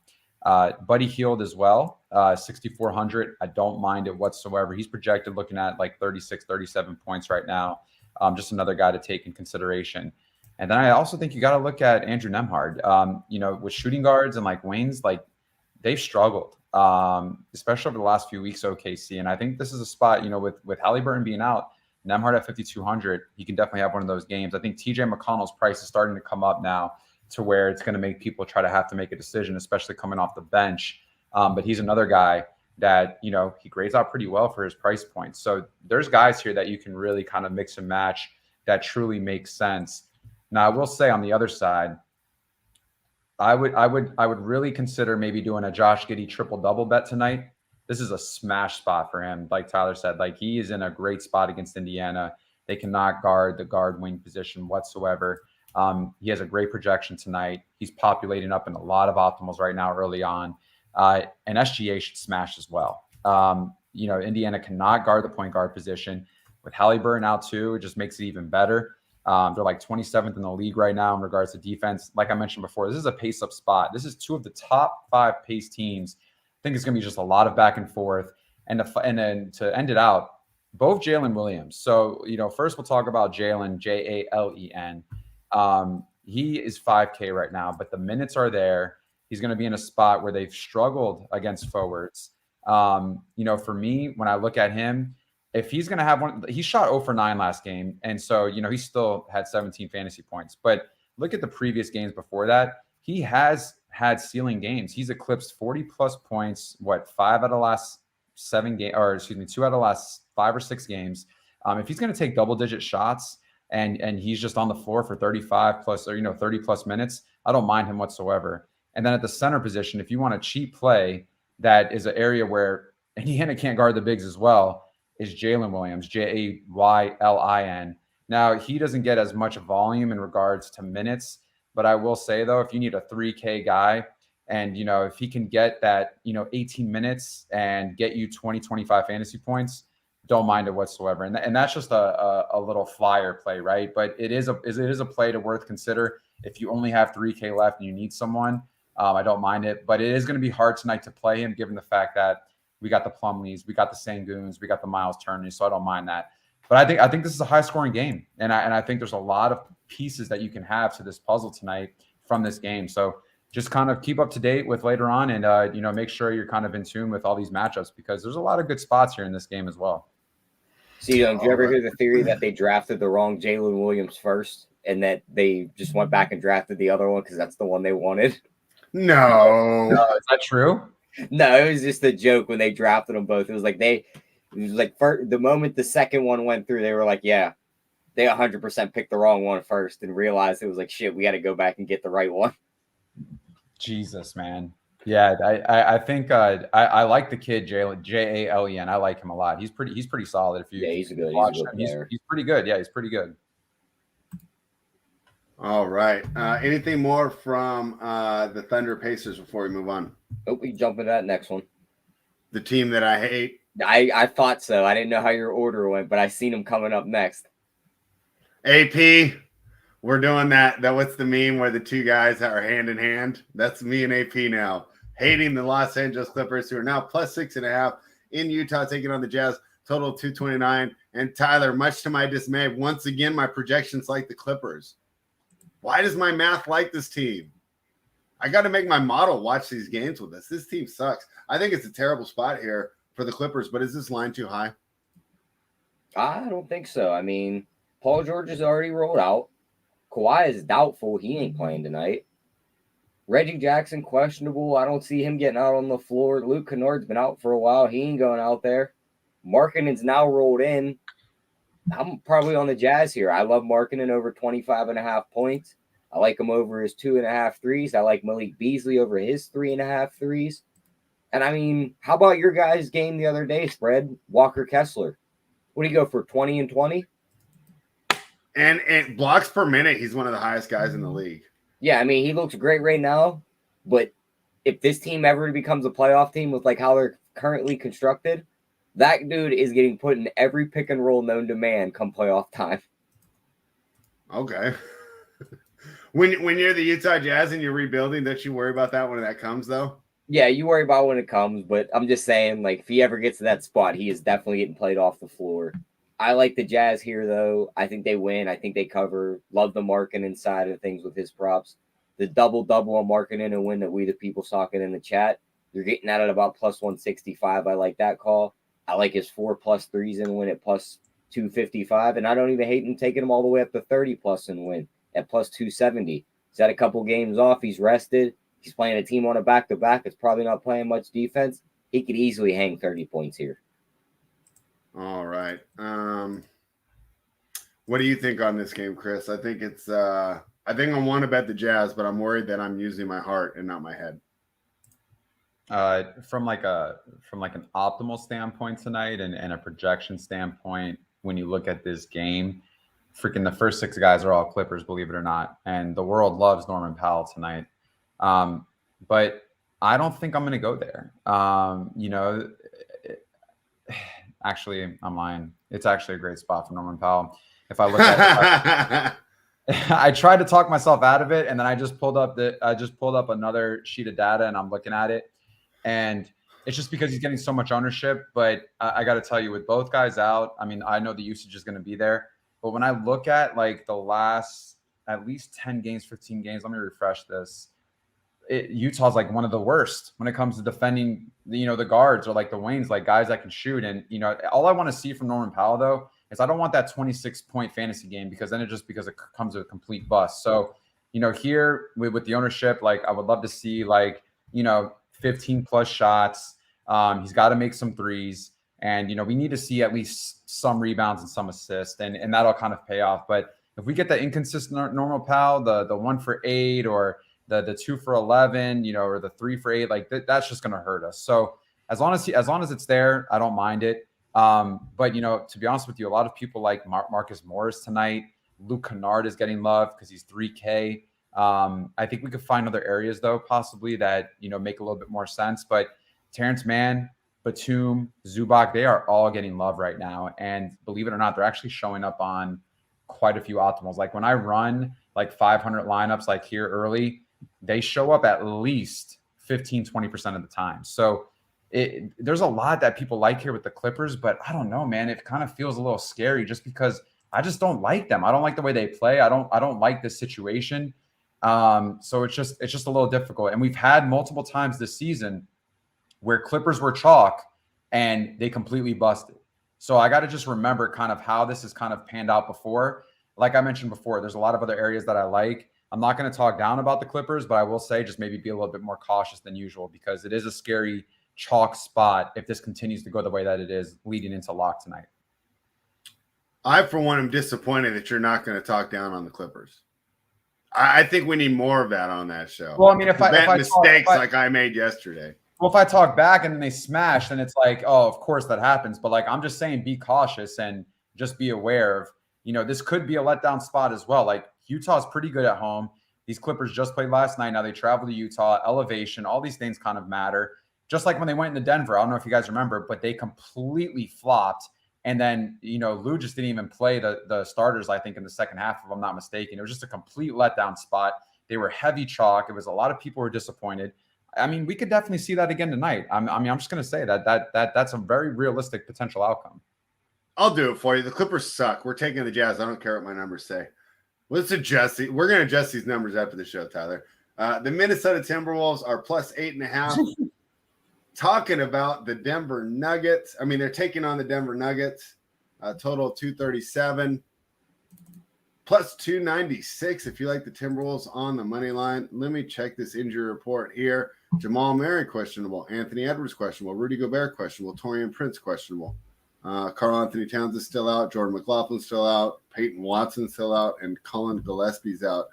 Speaker 2: Buddy Hield as well, 6,400. I don't mind it whatsoever. He's projected looking at like 36, 37 points right now. Just another guy to take in consideration. And then I also think you got to look at Andrew Nembhard. With shooting guards and like wings, like they've struggled, especially over the last few weeks, OKC. And I think this is a spot, with Halliburton being out, Nembhard at 5,200, he can definitely have one of those games. I think TJ McConnell's price is starting to come up now to where it's going to make people try to have to make a decision, especially coming off the bench. But he's another guy that, he grades out pretty well for his price point. So there's guys here that you can really kind of mix and match that truly makes sense. Now, I will say on the other side, I would really consider maybe doing a Josh Giddey triple-double bet tonight. This is a smash spot for him. Like Tyler said, like he is in a great spot against Indiana. They cannot guard the guard wing position whatsoever. He has a great projection tonight. He's populating up in a lot of optimals right now early on. And SGA should smash as well. Indiana cannot guard the point guard position. With Halliburton out too, it just makes it even better. They're like 27th in the league right now in regards to defense. Like I mentioned before, this is a pace-up spot. This is 2 of the top 5 pace teams. I think it's going to be just a lot of back and forth. And then to end it out, both Jalen Williams. So, first we'll talk about Jalen, Jalen. He is 5K right now, but the minutes are there. He's going to be in a spot where they've struggled against forwards. For me, when I look at him, if he's going to have one, he shot 0 for 9 last game. And so, he still had 17 fantasy points. But look at the previous games before that. He has had ceiling games. He's eclipsed 40 plus points, 5 out of the last 7 games, 2 out of the last 5 or 6 games. If he's going to take double digit shots and he's just on the floor for 35 plus or, 30 plus minutes, I don't mind him whatsoever. And then at the center position, if you want a cheap play, that is an area where Indiana can't guard the bigs as well, is Jalen Williams, Jaylin. Now, he doesn't get as much volume in regards to minutes, but I will say, though, if you need a 3K guy and, if he can get that, 18 minutes and get you 20, 25 fantasy points, don't mind it whatsoever. And that's just a little flyer play, right? But it is a play to worth consider. If you only have 3K left and you need someone, I don't mind it. But it is going to be hard tonight to play him, given the fact that we got the Plumlees, we got the Senguns, we got the Miles Turners, so I don't mind that. But I think this is a high scoring game, and I think there's a lot of pieces that you can have to this puzzle tonight from this game. So just kind of keep up to date with later on, and make sure you're kind of in tune with all these matchups, because there's a lot of good spots here in this game as well.
Speaker 3: So, did you ever hear the theory that they drafted the wrong Jalen Williams first, and that they just went back and drafted the other one because that's the one they wanted?
Speaker 1: No.
Speaker 2: Is that true?
Speaker 3: No, it was just a joke when they drafted them both. It was like the moment the second one went through, they were like, yeah, they 100% picked the wrong one first and realized it was like, shit, we got to go back and get the right one.
Speaker 2: Jesus, man. Yeah, I think I like the kid Jalen, Jalen. I like him a lot. He's pretty solid. If you
Speaker 3: he's a good
Speaker 2: player. He's pretty good. Yeah, he's pretty good.
Speaker 1: All right. Anything more from the Thunder Pacers before we move on?
Speaker 3: Oh, we jump into that next one.
Speaker 1: The team that I hate.
Speaker 3: I thought so. I didn't know how your order went, but I seen them coming up next.
Speaker 1: AP, we're doing that. What's the meme where the two guys are hand in hand? That's me and AP now. Hating the Los Angeles Clippers, who are now plus 6.5 in Utah, taking on the Jazz. Total 229. And Tyler, much to my dismay, once again, my projections like the Clippers. Why does my math like this team? I got to make my model watch these games with us. This team sucks. I think it's a terrible spot here for the Clippers, but is this line too high?
Speaker 3: I don't think so. I mean, Paul George is already rolled out. Kawhi is doubtful. He ain't playing tonight. Reggie Jackson, questionable. I don't see him getting out on the floor. Luke Kennard's been out for a while. He ain't going out there. Markkanen's now rolled in. I'm probably on the Jazz here. I love Markkanen over 25.5 points. I like him over his 2.5 threes. I like Malik Beasley over his 3.5 threes. And I mean, how about your guys' game the other day, spread? Walker Kessler. What do you go for, 20 and 20?
Speaker 1: And blocks per minute, he's one of the highest guys in the league.
Speaker 3: Yeah, I mean, he looks great right now. But if this team ever becomes a playoff team with like how they're currently constructed, that dude is getting put in every pick and roll known to man come playoff time.
Speaker 1: Okay. When you're the Utah Jazz and you're rebuilding, don't you worry about that when that comes, though?
Speaker 3: Yeah, you worry about when it comes, but I'm just saying, like, if he ever gets to that spot, he is definitely getting played off the floor. I like the Jazz here, though. I think they win. I think they cover. Love the Markkanen side of things with his props. The double-double on Markkanen and win that we the people talking in the chat. You're getting that at about plus 165. I like that call. I like his 4+ threes and win at plus 255. And I don't even hate him taking him all the way up to 30+ and win at plus 270. He's had a couple games off. He's rested. He's playing a team on a back-to-back. It's probably not playing much defense. He could easily hang 30 points here.
Speaker 1: All right. What do you think on this game, Chris? I think it's I think I want to bet the Jazz, but I'm worried that I'm using my heart and not my head.
Speaker 2: From an optimal standpoint tonight and a projection standpoint, when you look at this game, freaking the first 6 guys are all Clippers, believe it or not. And the world loves Norman Powell tonight. But I don't think I'm going to go there. Actually, I'm lying. It's actually a great spot for Norman Powell. If I look at it, I tried to talk myself out of it, and then I just pulled up another sheet of data, and I'm looking at it, and it's just because he's getting so much ownership. But I got to tell you, with both guys out, I mean, I know the usage is going to be there, but when I look at like the last at least 10 games, 15 games, let me refresh this. Utah's like one of the worst when it comes to defending, the guards or like the wings, like guys that can shoot. And, all I want to see from Norman Powell, though, is I don't want that 26-point fantasy game, because then it comes to a complete bust. So, here with the ownership, like I would love to see 15+ shots. He's got to make some threes, and, we need to see at least some rebounds and some assists, and that'll kind of pay off. But if we get the inconsistent normal Powell, the 1 for 8 or the 2 for 11, or the 3 for 8, like that's just going to hurt us. So as long as it's there, I don't mind it. But to be honest with you, a lot of people like Marcus Morris tonight. Luke Kennard is getting love because he's 3K. I think we could find other areas though, possibly that, make a little bit more sense. But Terrence Mann, Batum, Zubac, they are all getting love right now. And believe it or not, they're actually showing up on quite a few optimals. Like when I run like 500 lineups like here early, they show up at least 15-20% of the time. So there's a lot that people like here with the Clippers, but I don't know, man. It kind of feels a little scary just because I just don't like them. I don't like the way they play. I don't like this situation. So it's just a little difficult. And we've had multiple times this season where Clippers were chalk and they completely busted. So I got to just remember kind of how this has kind of panned out before. Like I mentioned before, there's a lot of other areas that I like. I'm not going to talk down about the Clippers, but I will say just maybe be a little bit more cautious than usual because it is a scary chalk spot if this continues to go the way that it is leading into lock tonight.
Speaker 1: I, for one, am disappointed that you're not going to talk down on the Clippers. I think we need more of that on that show.
Speaker 2: Well, I mean, if I
Speaker 1: mistakes like I made yesterday.
Speaker 2: Well, if I talk back and then they smash, then it's like, oh, of course that happens. But like, I'm just saying, be cautious and just be aware of, this could be a letdown spot as well. Like Utah's pretty good at home. These Clippers just played last night. Now they travel to Utah, elevation, all these things kind of matter. Just like when they went into Denver, I don't know if you guys remember, but they completely flopped. And then, Lou just didn't even play the starters, I think, in the second half, if I'm not mistaken. It was just a complete letdown spot. They were heavy chalk. It was a lot of people were disappointed. I mean, we could definitely see that again tonight. I'm just going to say that's a very realistic potential outcome.
Speaker 1: I'll do it for you. The Clippers suck. We're taking the Jazz. I don't care what my numbers say. Let's adjust it. We're going to adjust these numbers after the show, Tyler. The Minnesota Timberwolves are plus 8.5. Talking about the Denver Nuggets. I mean, they're taking on the Denver Nuggets. Total 237. Plus 296 if you like the Timberwolves on the money line. Let me check this injury report here. Jamal Murray questionable. Anthony Edwards questionable. Rudy Gobert questionable. Taurean Prince questionable. Karl Anthony Towns is still out. Jordan McLaughlin still out. Peyton Watson still out. And Colin Gillespie's out.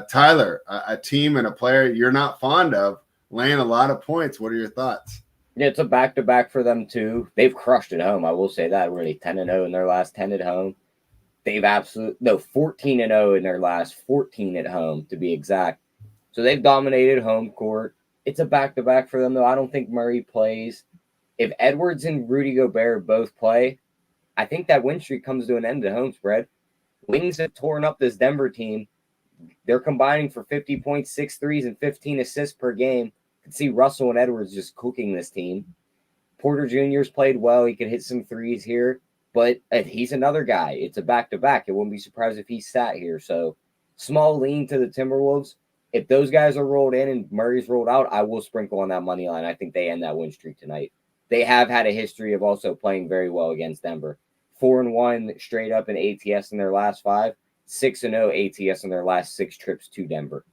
Speaker 1: Tyler, a team and a player you're not fond of laying a lot of points. What are your thoughts?
Speaker 3: Yeah, it's a back-to-back for them, too. They've crushed at home. I will say that. Really 10-0 in their last 10 at home. They've 14-0 in their last 14 at home, to be exact. So they've dominated home court. It's a back-to-back for them, though. I don't think Murray plays. If Edwards and Rudy Gobert both play, I think that win streak comes to an end at home spread. Wings have torn up this Denver team. They're combining for 50 points, 6 threes, and 15 assists per game. You can see Russell and Edwards just cooking this team. Porter Jr.'s played well. He could hit some threes here. But he's another guy. It's a back-to-back. It wouldn't be surprised if he sat here. So, small lean to the Timberwolves. If those guys are rolled in and Murray's rolled out, I will sprinkle on that money line. I think they end that win streak tonight. They have had a history of also playing very well against Denver. 4-1 straight up in ATS in their last 5. 6-0 ATS in their last 6 trips to Denver.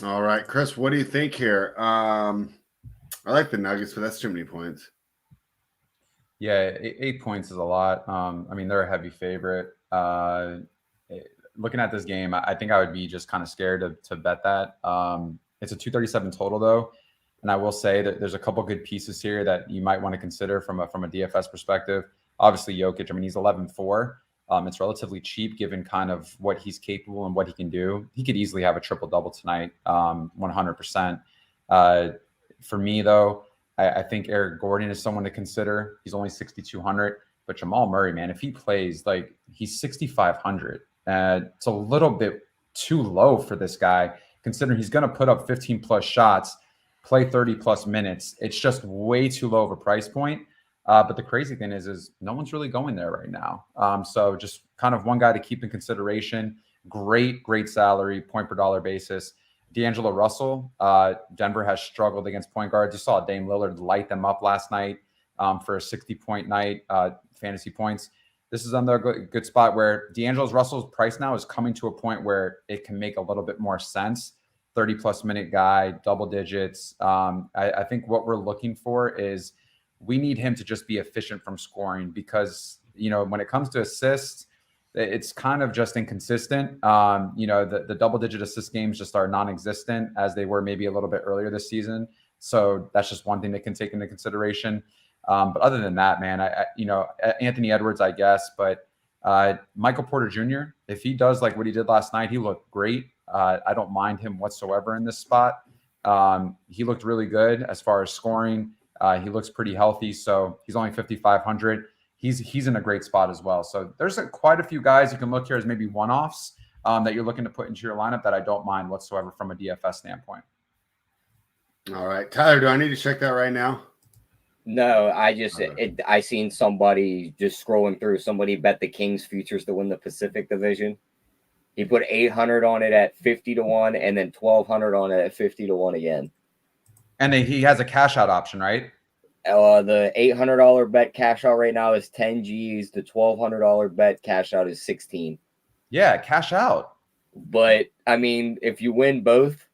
Speaker 1: All right, Chris, what do you think here? I like the Nuggets, but that's too many points.
Speaker 2: Yeah, 8 points is a lot. I mean, they're a heavy favorite. Looking at this game, I think I would be just kind of scared to bet that. It's a 237 total, though. And I will say that there's a couple good pieces here that you might want to consider from a DFS perspective. Obviously, Jokic, I mean, he's 11-4. It's relatively cheap given kind of what he's capable and what he can do. He could easily have a triple-double tonight, 100%. For me, though, I think Eric Gordon is someone to consider. He's only 6,200. But Jamal Murray, man, if he plays, like, he's 6,500. It's a little bit too low for this guy, considering he's going to put up 15-plus shots, play 30-plus minutes. It's just way too low of a price point. But the crazy thing is no one's really going there right now. So just kind of one guy to keep in consideration. Great salary, point per dollar basis. D'Angelo Russell, Denver has struggled against point guards. You saw Dame Lillard light them up last night for a 60-point night, fantasy points. This is another good spot where D'Angelo Russell's price now is coming to a point where it can make a little bit more sense. 30-plus minute guy, double digits. I think what we're looking for is we need him to just be efficient from scoring because, when it comes to assists, it's kind of just inconsistent. The double-digit assist games just are non-existent as they were maybe a little bit earlier this season. So that's just one thing they can take into consideration. But other than that, man, Anthony Edwards, I guess, but Michael Porter Jr., if he does like what he did last night, he looked great. I don't mind him whatsoever in this spot. He looked really good as far as scoring. He looks pretty healthy, so he's only 5,500. He's in a great spot as well. So there's quite a few guys you can look here as maybe one-offs that you're looking to put into your lineup that I don't mind whatsoever from a DFS standpoint.
Speaker 1: All right, Tyler, do I need to check that right now?
Speaker 3: No, I seen somebody just scrolling through. Somebody bet the Kings futures to win the Pacific Division. He put 800 on it at 50-1, and then 1,200 on it at 50-1 again.
Speaker 2: And he has a cash out option, right?
Speaker 3: The $800 bet cash out right now is 10 G's. The $1,200 bet cash out is 16.
Speaker 2: Yeah, cash out.
Speaker 3: But I mean, if you win both,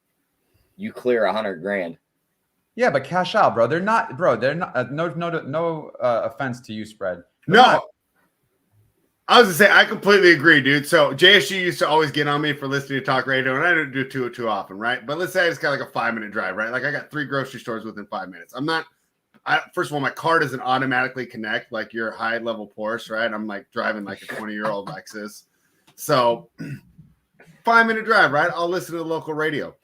Speaker 3: you clear $100,000.
Speaker 2: Yeah, but cash out, bro. They're not, bro. They're not. No offense to you, spread.
Speaker 1: No, I was gonna say I completely agree, dude. So JSU used to always get on me for listening to talk radio, and I don't do it too often, right? But let's say I just got like a 5-minute drive, right? Like I got 3 grocery stores within 5 minutes. First of all, my car doesn't automatically connect like your high level Porsche, right? I'm like driving like a 20-year-old Lexus. So 5-minute drive, right? I'll listen to the local radio.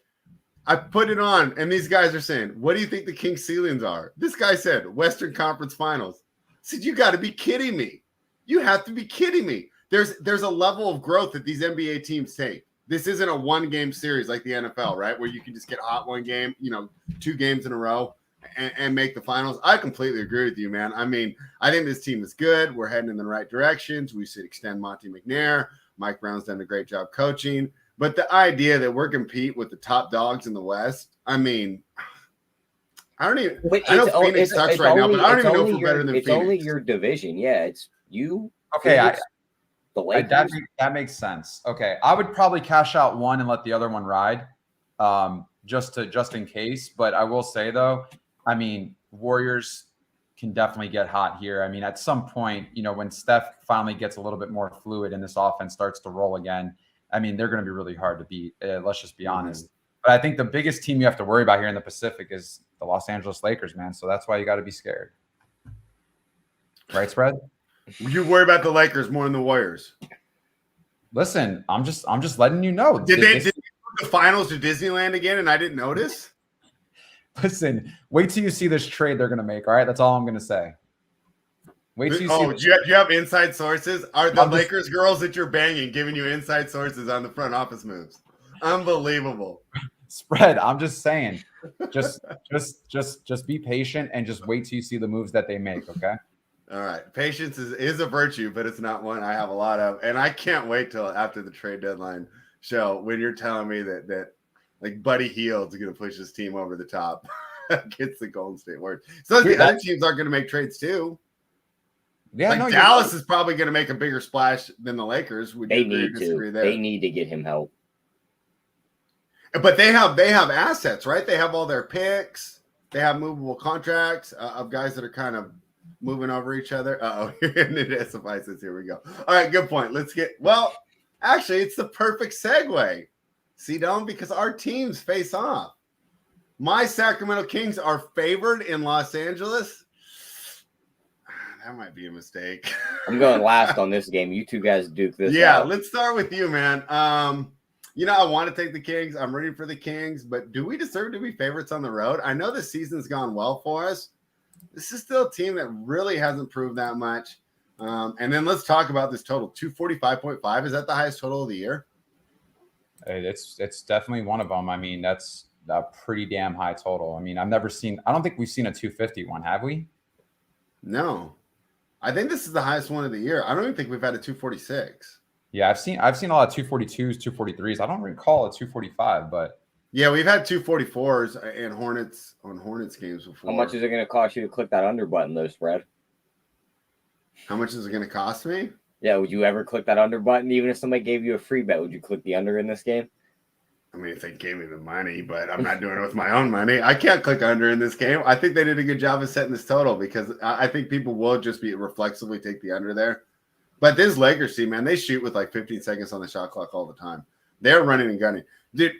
Speaker 1: I put it on, and these guys are saying, what do you think the Kings ceilings are? This guy said, Western Conference Finals. I said, you got to be kidding me. You have to be kidding me. There's a level of growth that these NBA teams take. This isn't a one-game series like the NFL, right? Where you can just get hot one game, 2 games in a row and make the finals. I completely agree with you, man. I mean, I think this team is good. We're heading in the right directions. We should extend Monty McNair. Mike Brown's done a great job coaching. But the idea that we're compete with the top dogs in the West, I mean, I don't even. I know Phoenix sucks right now, but I don't even know if we're better than Phoenix.
Speaker 3: It's only your division. Yeah, it's you.
Speaker 2: Okay,
Speaker 3: Phoenix, the Lakers.
Speaker 2: That makes sense. Okay, I would probably cash out one and let the other one ride, just in case. But I will say though, I mean, Warriors can definitely get hot here. I mean, at some point, when Steph finally gets a little bit more fluid and this offense starts to roll again, I mean, they're going to be really hard to beat. Let's just be honest. But I think the biggest team you have to worry about here in the Pacific is the Los Angeles Lakers, man. So that's why you got to be scared. Right, Spread?
Speaker 1: You worry about the Lakers more than the Warriors.
Speaker 2: Listen, I'm just letting you know.
Speaker 1: Did they put the finals to Disneyland again and I didn't notice?
Speaker 2: Listen, wait till you see this trade they're going to make, all right? That's all I'm going to say. Wait till you see.
Speaker 1: Do you have inside sources? Are the Lakers girls that you're banging giving you inside sources on the front office moves? Unbelievable.
Speaker 2: Spread. I'm just saying. Just be patient and just wait till you see the moves that they make, okay?
Speaker 1: All right. Patience is a virtue, but it's not one I have a lot of. And I can't wait till after the trade deadline show when you're telling me that like Buddy Hield's going to push his team over the top against the Golden State Warriors. So the other teams aren't going to make trades too. Yeah, Dallas is probably going to make a bigger splash than the Lakers.
Speaker 3: They need to. They need to get him help.
Speaker 1: But they have assets, right? They have all their picks. They have movable contracts of guys that are kind of moving over each other. It suffices. Here we go. All right, good point. Actually, it's the perfect segue. See, Dome, because our teams face off. My Sacramento Kings are favored in Los Angeles. That might be a mistake.
Speaker 3: I'm going last on this game. You two guys duke this out.
Speaker 1: Let's start with you, man. I want to take the Kings. I'm rooting for the Kings, but do we deserve to be favorites on the road? I know the season's gone well for us. This is still a team that really hasn't proved that much. And then let's talk about this total. 245.5. Is that the highest total of the year?
Speaker 2: It's definitely one of them. I mean, that's a pretty damn high total. I mean, I don't think we've seen a 250 one, have we?
Speaker 1: No. I think this is the highest one of the year. I don't even think we've had a 246.
Speaker 2: Yeah, I've seen a lot of 242s, 243s. I don't recall a 245, but
Speaker 1: yeah, we've had 244s and Hornets games before.
Speaker 3: How much is it going to cost you to click that under button, though, Spread?
Speaker 1: How much is it going to cost me?
Speaker 3: Yeah, would you ever click that under button? Even if somebody gave you a free bet, would you click the under in this game?
Speaker 1: I mean, if they gave me the money, but I'm not doing it with my own money. I can't click under in this game. I think they did a good job of setting this total because I think people will just be reflexively take the under there. But this Lakers team, man, they shoot with like 15 seconds on the shot clock all the time. They're running and gunning. Dude,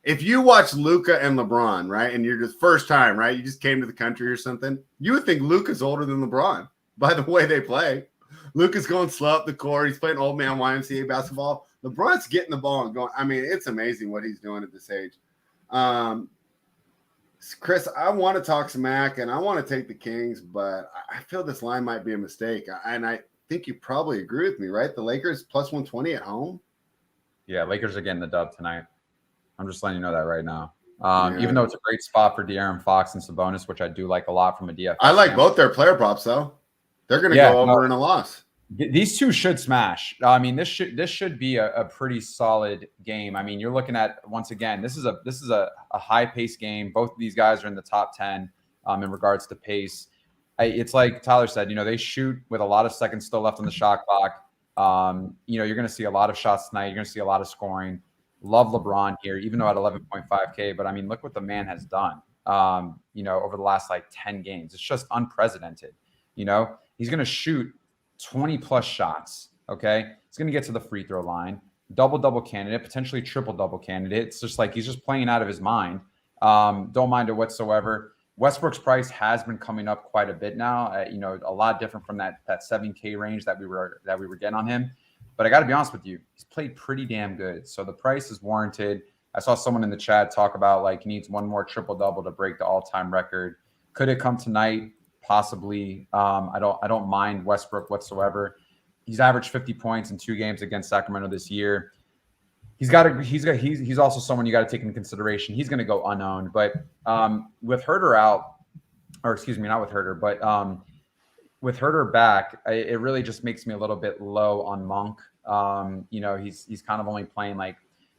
Speaker 1: if you watch Luka and LeBron, right, and you're just first time, right, you just came to the country or something, you would think Luka's older than LeBron by the way they play. Luka's going slow up the court. He's playing old man YMCA basketball. LeBron's getting the ball and going. I mean, it's amazing what he's doing at this age. Chris, I want to talk smack and I want to take the Kings, but I feel this line might be a mistake. And I think you probably agree with me, right? The Lakers plus 120 at home.
Speaker 2: Yeah, Lakers are getting the dub tonight. I'm just letting you know that right now. Even though it's a great spot for De'Aaron Fox and Sabonis, which I do like a lot from a DFS.
Speaker 1: I like both their player props though. They're going to go over in a loss.
Speaker 2: These two should smash. I mean, this should be a pretty solid game. I mean, you're looking at, once again, this is a high pace game. Both of these guys are in the top 10 in regards to pace. It's like Tyler said, they shoot with a lot of seconds still left on the shot clock. You're going to see a lot of shots tonight. You're going to see a lot of scoring. Love LeBron here, even though at 11.5K. But I mean, look what the man has done. Over the last 10 games, it's just unprecedented. He's going to shoot 20 plus shots. Okay, he's going to get to the free throw line. Double candidate, potentially triple candidate. It's just he's just playing out of his mind. Don't mind it whatsoever. Westbrook's price has been coming up quite a bit now. A lot different from that 7K range that we were getting on him. But I got to be honest with you, he's played pretty damn good. So the price is warranted. I saw someone in the chat talk about he needs one more triple-double to break the all-time record. Could it come tonight? Possibly. I don't mind Westbrook whatsoever. He's averaged 50 points in 2 games against Sacramento this year. He's also someone you got to take into consideration. He's going to go unowned, but with Herter out, or excuse me, not with Herter, but with Herter back, it really just makes me a little bit low on Monk. He's kind of only playing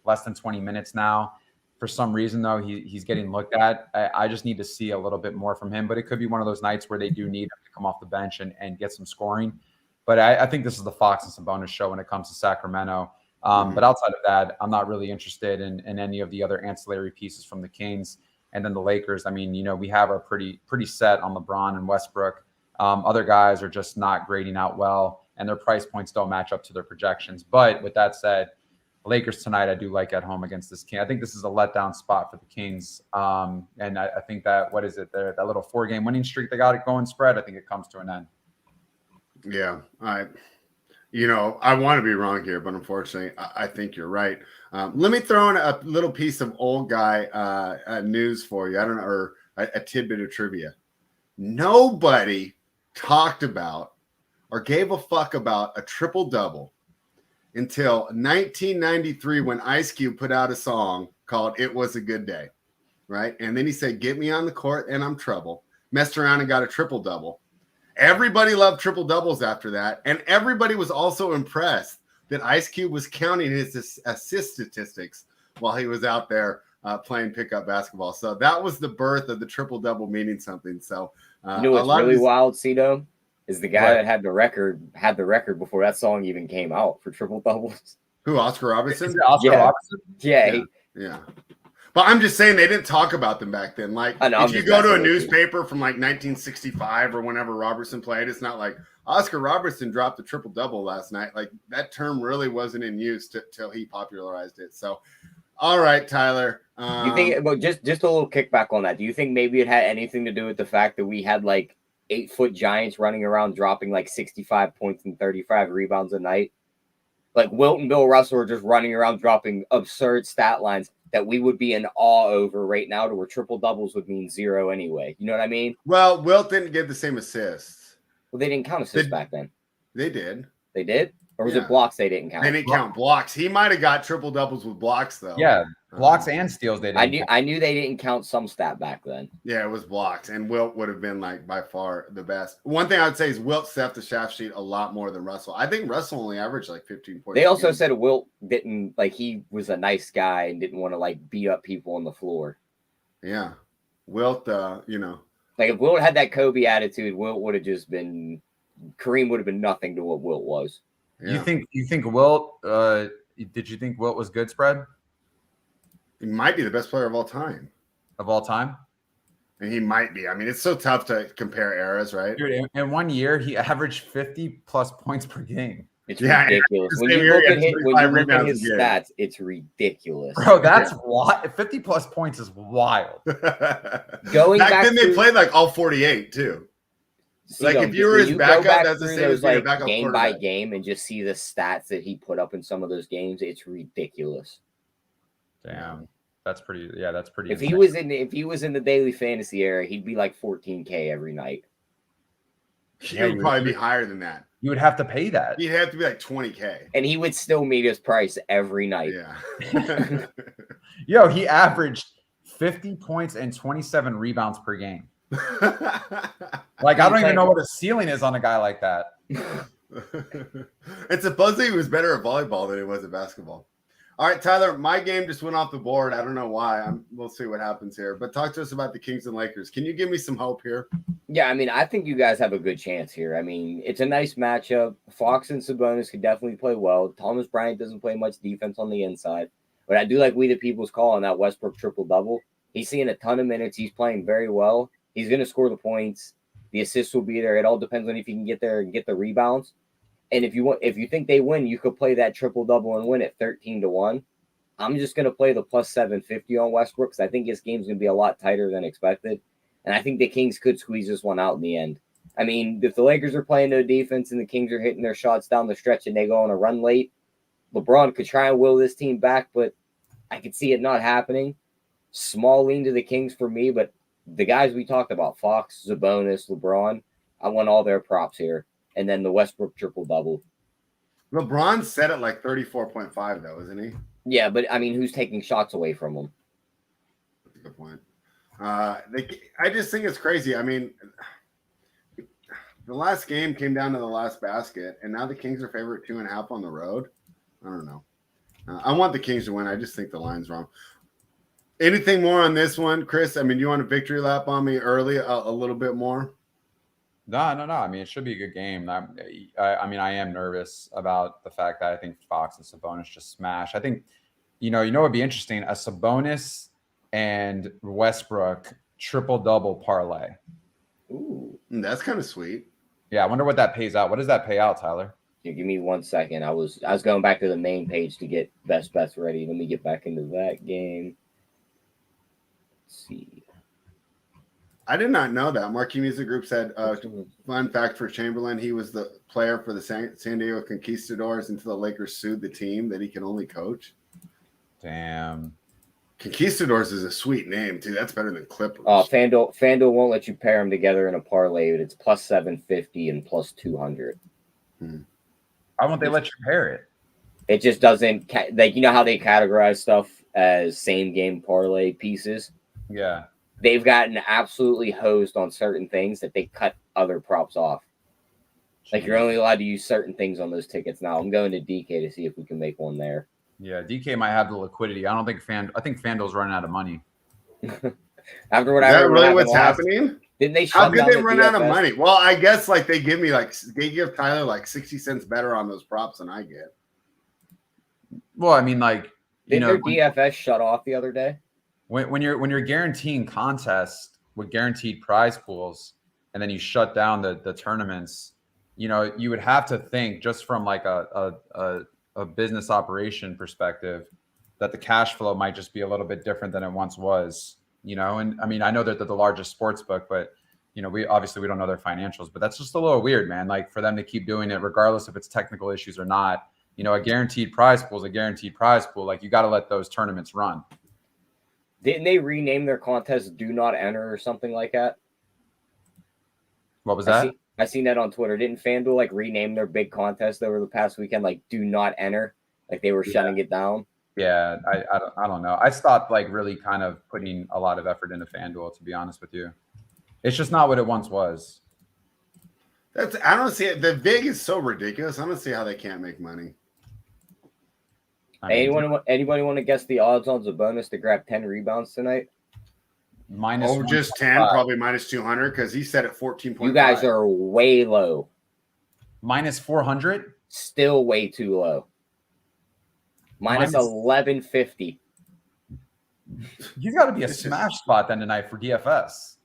Speaker 2: less than 20 minutes now. For some reason, though, he's getting looked at. I just need to see a little bit more from him, but it could be one of those nights where they do need him to come off the bench and get some scoring. But I think this is the Fox and Sabonis show when it comes to Sacramento. But outside of that, I'm not really interested in any of the other ancillary pieces from the Kings. And then the Lakers, I mean, we have our pretty set on LeBron and Westbrook. Other guys are just not grading out well, and their price points don't match up to their projections. But with that said, Lakers tonight, I do like at home against this King. I think this is a letdown spot for the Kings. And I think that, what is it, that little 4-game winning streak they got it going spread, I think it comes to an end.
Speaker 1: Yeah, I want to be wrong here, but unfortunately, I think you're right. Let me throw in a little piece of old guy news for you. I don't know, or a tidbit of trivia. Nobody talked about or gave a fuck about a triple-double until 1993 when Ice Cube put out a song called It Was a Good Day, right? And then he said, get me on the court and I'm trouble. Messed around and got a triple-double. Everybody loved triple-doubles after that, and everybody was also impressed that Ice Cube was counting his assist statistics while he was out there playing pickup basketball. So that was the birth of the triple-double meaning something. So
Speaker 3: what's really wild, Cito, is the guy that had the record before that song even came out for triple-doubles.
Speaker 1: Who, Oscar Robertson?
Speaker 3: Robertson? Yeah.
Speaker 1: But I'm just saying they didn't talk about them back then. If you go to a newspaper from 1965 or whenever Robertson played, it's not like Oscar Robertson dropped a triple-double last night. That term really wasn't in use till he popularized it. So, all right, Tyler.
Speaker 3: You think, but just a little kickback on that. Do you think maybe it had anything to do with the fact that we had 8-foot giants running around dropping 65 points and 35 rebounds a night? Wilt and Bill Russell are just running around dropping absurd stat lines that we would be in awe over right now, to where triple doubles would mean 0 anyway. You know what I mean?
Speaker 1: Well, Wilt didn't give the same assists.
Speaker 3: Well, they didn't count assists back then.
Speaker 1: They did.
Speaker 3: They did? Or was it blocks they didn't count?
Speaker 1: They didn't count blocks. He might have got triple doubles with blocks though.
Speaker 2: Yeah, blocks and steals they didn't.
Speaker 3: I knew they didn't count some stat back then.
Speaker 1: Yeah, it was blocks, and Wilt would have been by far the best. One thing I would say is Wilt set the shaft sheet a lot more than Russell. I think Russell only averaged 15 points.
Speaker 3: They also said Wilt didn't he was a nice guy and didn't want to beat up people on the floor.
Speaker 1: Yeah, Wilt,
Speaker 3: if Wilt had that Kobe attitude, Wilt would have just been Kareem would have been nothing to what Wilt was.
Speaker 2: Yeah. You think Wilt? Did you think Wilt was good, Spread?
Speaker 1: He might be the best player of all time.
Speaker 2: Of all time?
Speaker 1: And he might be. I mean, it's so tough to compare eras, right?
Speaker 2: Dude, in 1 year, he averaged 50 plus points per game.
Speaker 3: It's ridiculous. When you look at his stats, it's ridiculous.
Speaker 2: Bro, that's wild. 50 plus points is wild.
Speaker 3: Going back
Speaker 1: then, they played all 48 too. If you were his backup, that's the same as being a backup
Speaker 3: game by game, and just see the stats that he put up in some of those games. It's ridiculous.
Speaker 2: Damn, that's pretty. Yeah, that's pretty.
Speaker 3: If he was in the daily fantasy era, he'd be 14K every night.
Speaker 1: He would probably be higher than that.
Speaker 2: You would have to pay that.
Speaker 1: He'd have to be 20K,
Speaker 3: and he would still meet his price every night.
Speaker 1: Yeah.
Speaker 2: Yo, he averaged 50 points and 27 rebounds per game. Like, I don't even know what a ceiling is on a guy like that.
Speaker 1: And supposedly he was better at volleyball than he was at basketball. All right, Tyler, my game just went off the board. I don't know why. We'll see what happens here. But talk to us about the Kings and Lakers. Can you give me some hope here?
Speaker 3: Yeah, I mean, I think you guys have a good chance here. I mean, it's a nice matchup. Fox and Sabonis could definitely play well. Thomas Bryant doesn't play much defense on the inside. But I do like We the People's call on that Westbrook triple-double. He's seeing a ton of minutes. He's playing very well. He's going to score the points. The assists will be there. It all depends on if he can get there and get the rebounds. And if you think they win, you could play that triple-double and win at 13-1. I'm just going to play the plus 750 on Westbrook because I think this game's going to be a lot tighter than expected. And I think the Kings could squeeze this one out in the end. I mean, if the Lakers are playing no defense and the Kings are hitting their shots down the stretch and they go on a run late, LeBron could try and will this team back, but I could see it not happening. Small lean to the Kings for me, but the guys we talked about, Fox, Sabonis, LeBron, I want all their props here. And then the Westbrook triple-double.
Speaker 1: LeBron set it like 34.5, though, isn't he?
Speaker 3: Yeah, but, I mean, who's taking shots away from him?
Speaker 1: That's a good point. I just think it's crazy. I mean, the last game came down to the last basket, and now the Kings are favored 2.5 on the road. I don't know. I want the Kings to win. I just think the line's wrong. Anything more on this one, Chris? I mean, do you want a victory lap on me early a little bit more?
Speaker 2: No. I mean, it should be a good game. I mean, I am nervous about the fact that I think Fox and Sabonis just smash. I think, it'd be interesting, a Sabonis and Westbrook triple-double parlay.
Speaker 3: Ooh.
Speaker 1: That's kind of sweet.
Speaker 2: Yeah, I wonder what that pays out. What does that pay out, Tyler?
Speaker 3: Yeah, give me 1 second. I was going back to the main page to get best bets ready. Let me get back into that game. Let's see.
Speaker 1: I did not know that. Marquee Music Group said, fun fact for Chamberlain, he was the player for the San Diego Conquistadors until the Lakers sued the team that he can only coach.
Speaker 2: Damn.
Speaker 1: Conquistadors is a sweet name, too. That's better than Clippers.
Speaker 3: FanDuel won't let you pair them together in a parlay, but it's plus 750 and plus 200.
Speaker 2: Why won't they let you pair it?
Speaker 3: It just doesn't how they categorize stuff as same game parlay pieces.
Speaker 2: Yeah.
Speaker 3: They've gotten absolutely hosed on certain things that they cut other props off. Like you're only allowed to use certain things on those tickets now. I'm going to DK to see if we can make one there.
Speaker 2: Yeah, DK might have the liquidity. I think FanDuel's running out of money.
Speaker 3: After what
Speaker 1: is that really what's happening?
Speaker 3: Didn't they?
Speaker 1: How could they run out of money? Well, I guess they give Tyler like 60 cents better on those props than I get.
Speaker 2: Well, I mean,
Speaker 3: didn't their DFS shut off the other day?
Speaker 2: When you're guaranteeing contests with guaranteed prize pools, and then you shut down the tournaments, you would have to think just from like a business operation perspective that the cash flow might just be a little bit different than it once was. And I mean, I know that they're the largest sports book, but we don't know their financials, but that's just a little weird, man. Like for them to keep doing it, regardless if it's technical issues or not, a guaranteed prize pool is a guaranteed prize pool. Like you got to let those tournaments run.
Speaker 3: Didn't they rename their contest "Do Not Enter" or something like that?
Speaker 2: What was that?
Speaker 3: I seen that on Twitter. Didn't FanDuel rename their big contest over the past weekend "Do Not Enter"? Like they were shutting it down.
Speaker 2: Yeah, I don't know. I stopped really kind of putting a lot of effort into FanDuel, to be honest with you. It's just not what it once was.
Speaker 1: I don't see it. The vig is so ridiculous. I don't see how they can't make money.
Speaker 3: Anybody want to guess the odds on Sabonis to grab 10 rebounds tonight?
Speaker 1: Just 10, probably minus 200 because he said at 14.5.
Speaker 3: You guys are way low.
Speaker 2: Minus 400?
Speaker 3: Still way too low. Minus 1150.
Speaker 2: You've got to be a smash spot then tonight for DFS.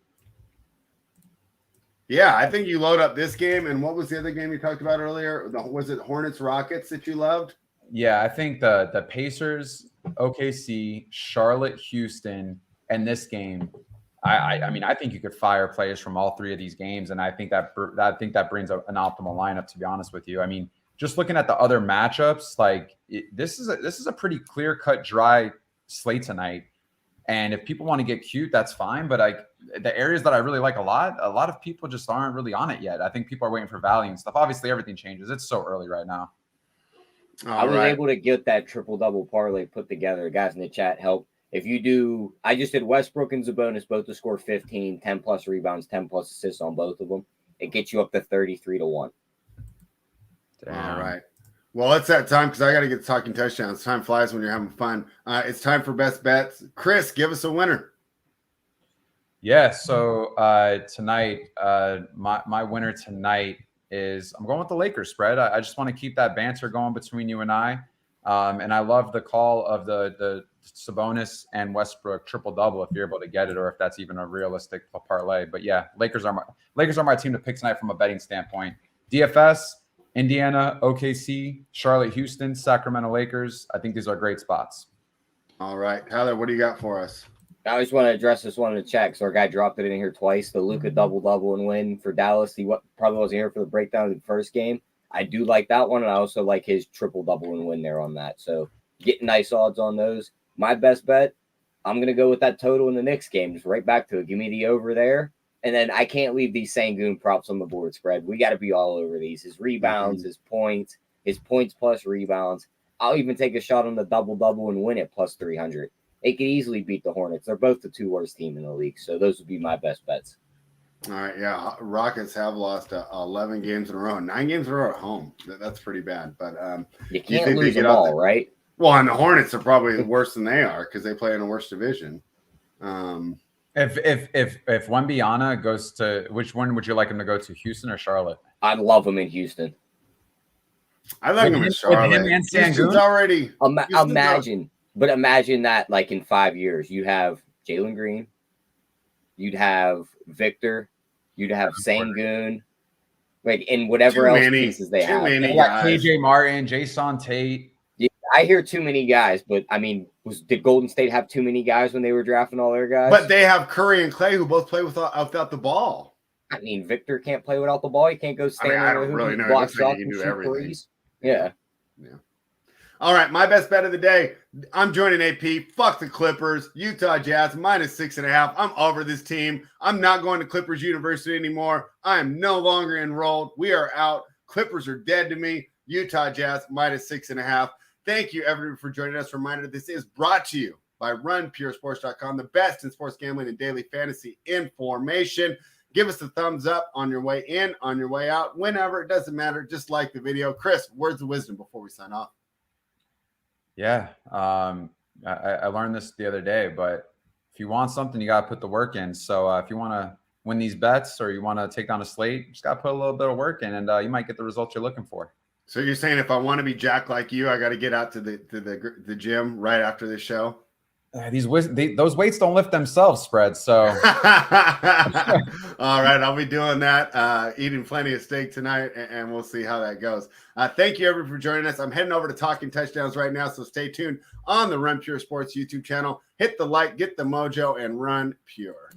Speaker 1: Yeah, I think you load up this game. And what was the other game you talked about earlier? Was it Hornets Rockets that you loved?
Speaker 2: Yeah, I think the Pacers, OKC, Charlotte, Houston, and this game. I mean, I think you could fire players from all three of these games, and I think that brings an optimal lineup. To be honest with you, I mean, just looking at the other matchups, this is a pretty clear cut, dry slate tonight. And if people want to get cute, that's fine. But the areas that I really like a lot of people just aren't really on it yet. I think people are waiting for value and stuff. Obviously, everything changes. It's so early right now.
Speaker 3: I was able to get that triple-double parlay put together. Guys in the chat, help. If you do, I just did Westbrook and Sabonis both to score 15, 10 plus rebounds, 10 plus assists on both of them. It gets you up to 33-1.
Speaker 1: All right. Well, it's that time because I got to get talking touchdowns. Time flies when you're having fun. It's time for best bets. Chris, give us a winner.
Speaker 2: Yeah. So tonight, my winner tonight is I'm going with the Lakers spread. I just want to keep that banter going between you and I. And I love the call of the Sabonis and Westbrook triple-double if you're able to get it, or if that's even a realistic parlay. But yeah, Lakers are my team to pick tonight from a betting standpoint. DFS, Indiana, OKC, Charlotte, Houston, Sacramento Lakers. I think these are great spots.
Speaker 1: All right. Tyler, what do you got for us?
Speaker 3: I just want to address this one in the chat. So our guy dropped it in here twice. The Luka double-double and win for Dallas. He probably wasn't here for the breakdown of the first game. I do like that one, and I also like his triple-double and win there on that. So getting nice odds on those. My best bet, I'm going to go with that total in the Knicks game. Just right back to it. Give me the over there. And then I can't leave these Sengun props on the board spread. We got to be all over these. His rebounds, his points plus rebounds. I'll even take a shot on the double-double and win it plus 300. They could easily beat the Hornets. They're both the 2 worst team in the league. So those would be my best bets.
Speaker 1: All right, yeah. Rockets have lost 11 games in a row. 9 games in a row at home. That's pretty bad. But
Speaker 3: you can't lose them all, right?
Speaker 1: Well, and the Hornets are probably worse than they are because they play in a worse division.
Speaker 2: If Wembyana goes to, which one would you like him to go to, Houston or Charlotte?
Speaker 3: I'd love him in Houston.
Speaker 1: I like him in Charlotte. Houston's already.
Speaker 3: Imagine that like in 5 years, you have Jalen Green, you'd have Victor, you'd have Sengun, like in whatever else pieces they have.
Speaker 2: They got KJ Martin, Jason Tate.
Speaker 3: Yeah, I hear too many guys, but I mean, did Golden State have too many guys when they were drafting all their guys?
Speaker 1: But they have Curry and Clay who both play without the ball.
Speaker 3: I mean, Victor can't play without the ball. He can't go stand
Speaker 1: I don't really know.
Speaker 3: Block shots
Speaker 1: he can
Speaker 3: and
Speaker 1: do
Speaker 3: shoot
Speaker 1: everything.
Speaker 3: threes. Yeah.
Speaker 1: All right, my best bet of the day. I'm joining AP. Fuck the Clippers. Utah Jazz -6.5. I'm over this team. I'm not going to Clippers University anymore. I am no longer enrolled. We are out. Clippers are dead to me. Utah Jazz -6.5. Thank you, everyone, for joining us. Reminder, this is brought to you by RunPureSports.com, the best in sports gambling and daily fantasy information. Give us a thumbs up on your way in, on your way out, whenever. It doesn't matter. Just like the video. Chris, words of wisdom before we sign off.
Speaker 2: Yeah. I learned this the other day, but if you want something, you got to put the work in. So if you want to win these bets or you want to take down a slate, you just got to put a little bit of work in, and you might get the results you're looking for.
Speaker 1: So you're saying if I want to be Jack like you, I got to get out to the gym right after this show?
Speaker 2: Those weights don't lift themselves, spread. So
Speaker 1: all right, I'll be doing that, eating plenty of steak tonight, and we'll see how that goes. Thank you, everyone, for joining us. I'm heading over to Talking Touchdowns right now, so stay tuned on the Run Pure Sports YouTube channel. Hit the like, get the mojo, and run pure.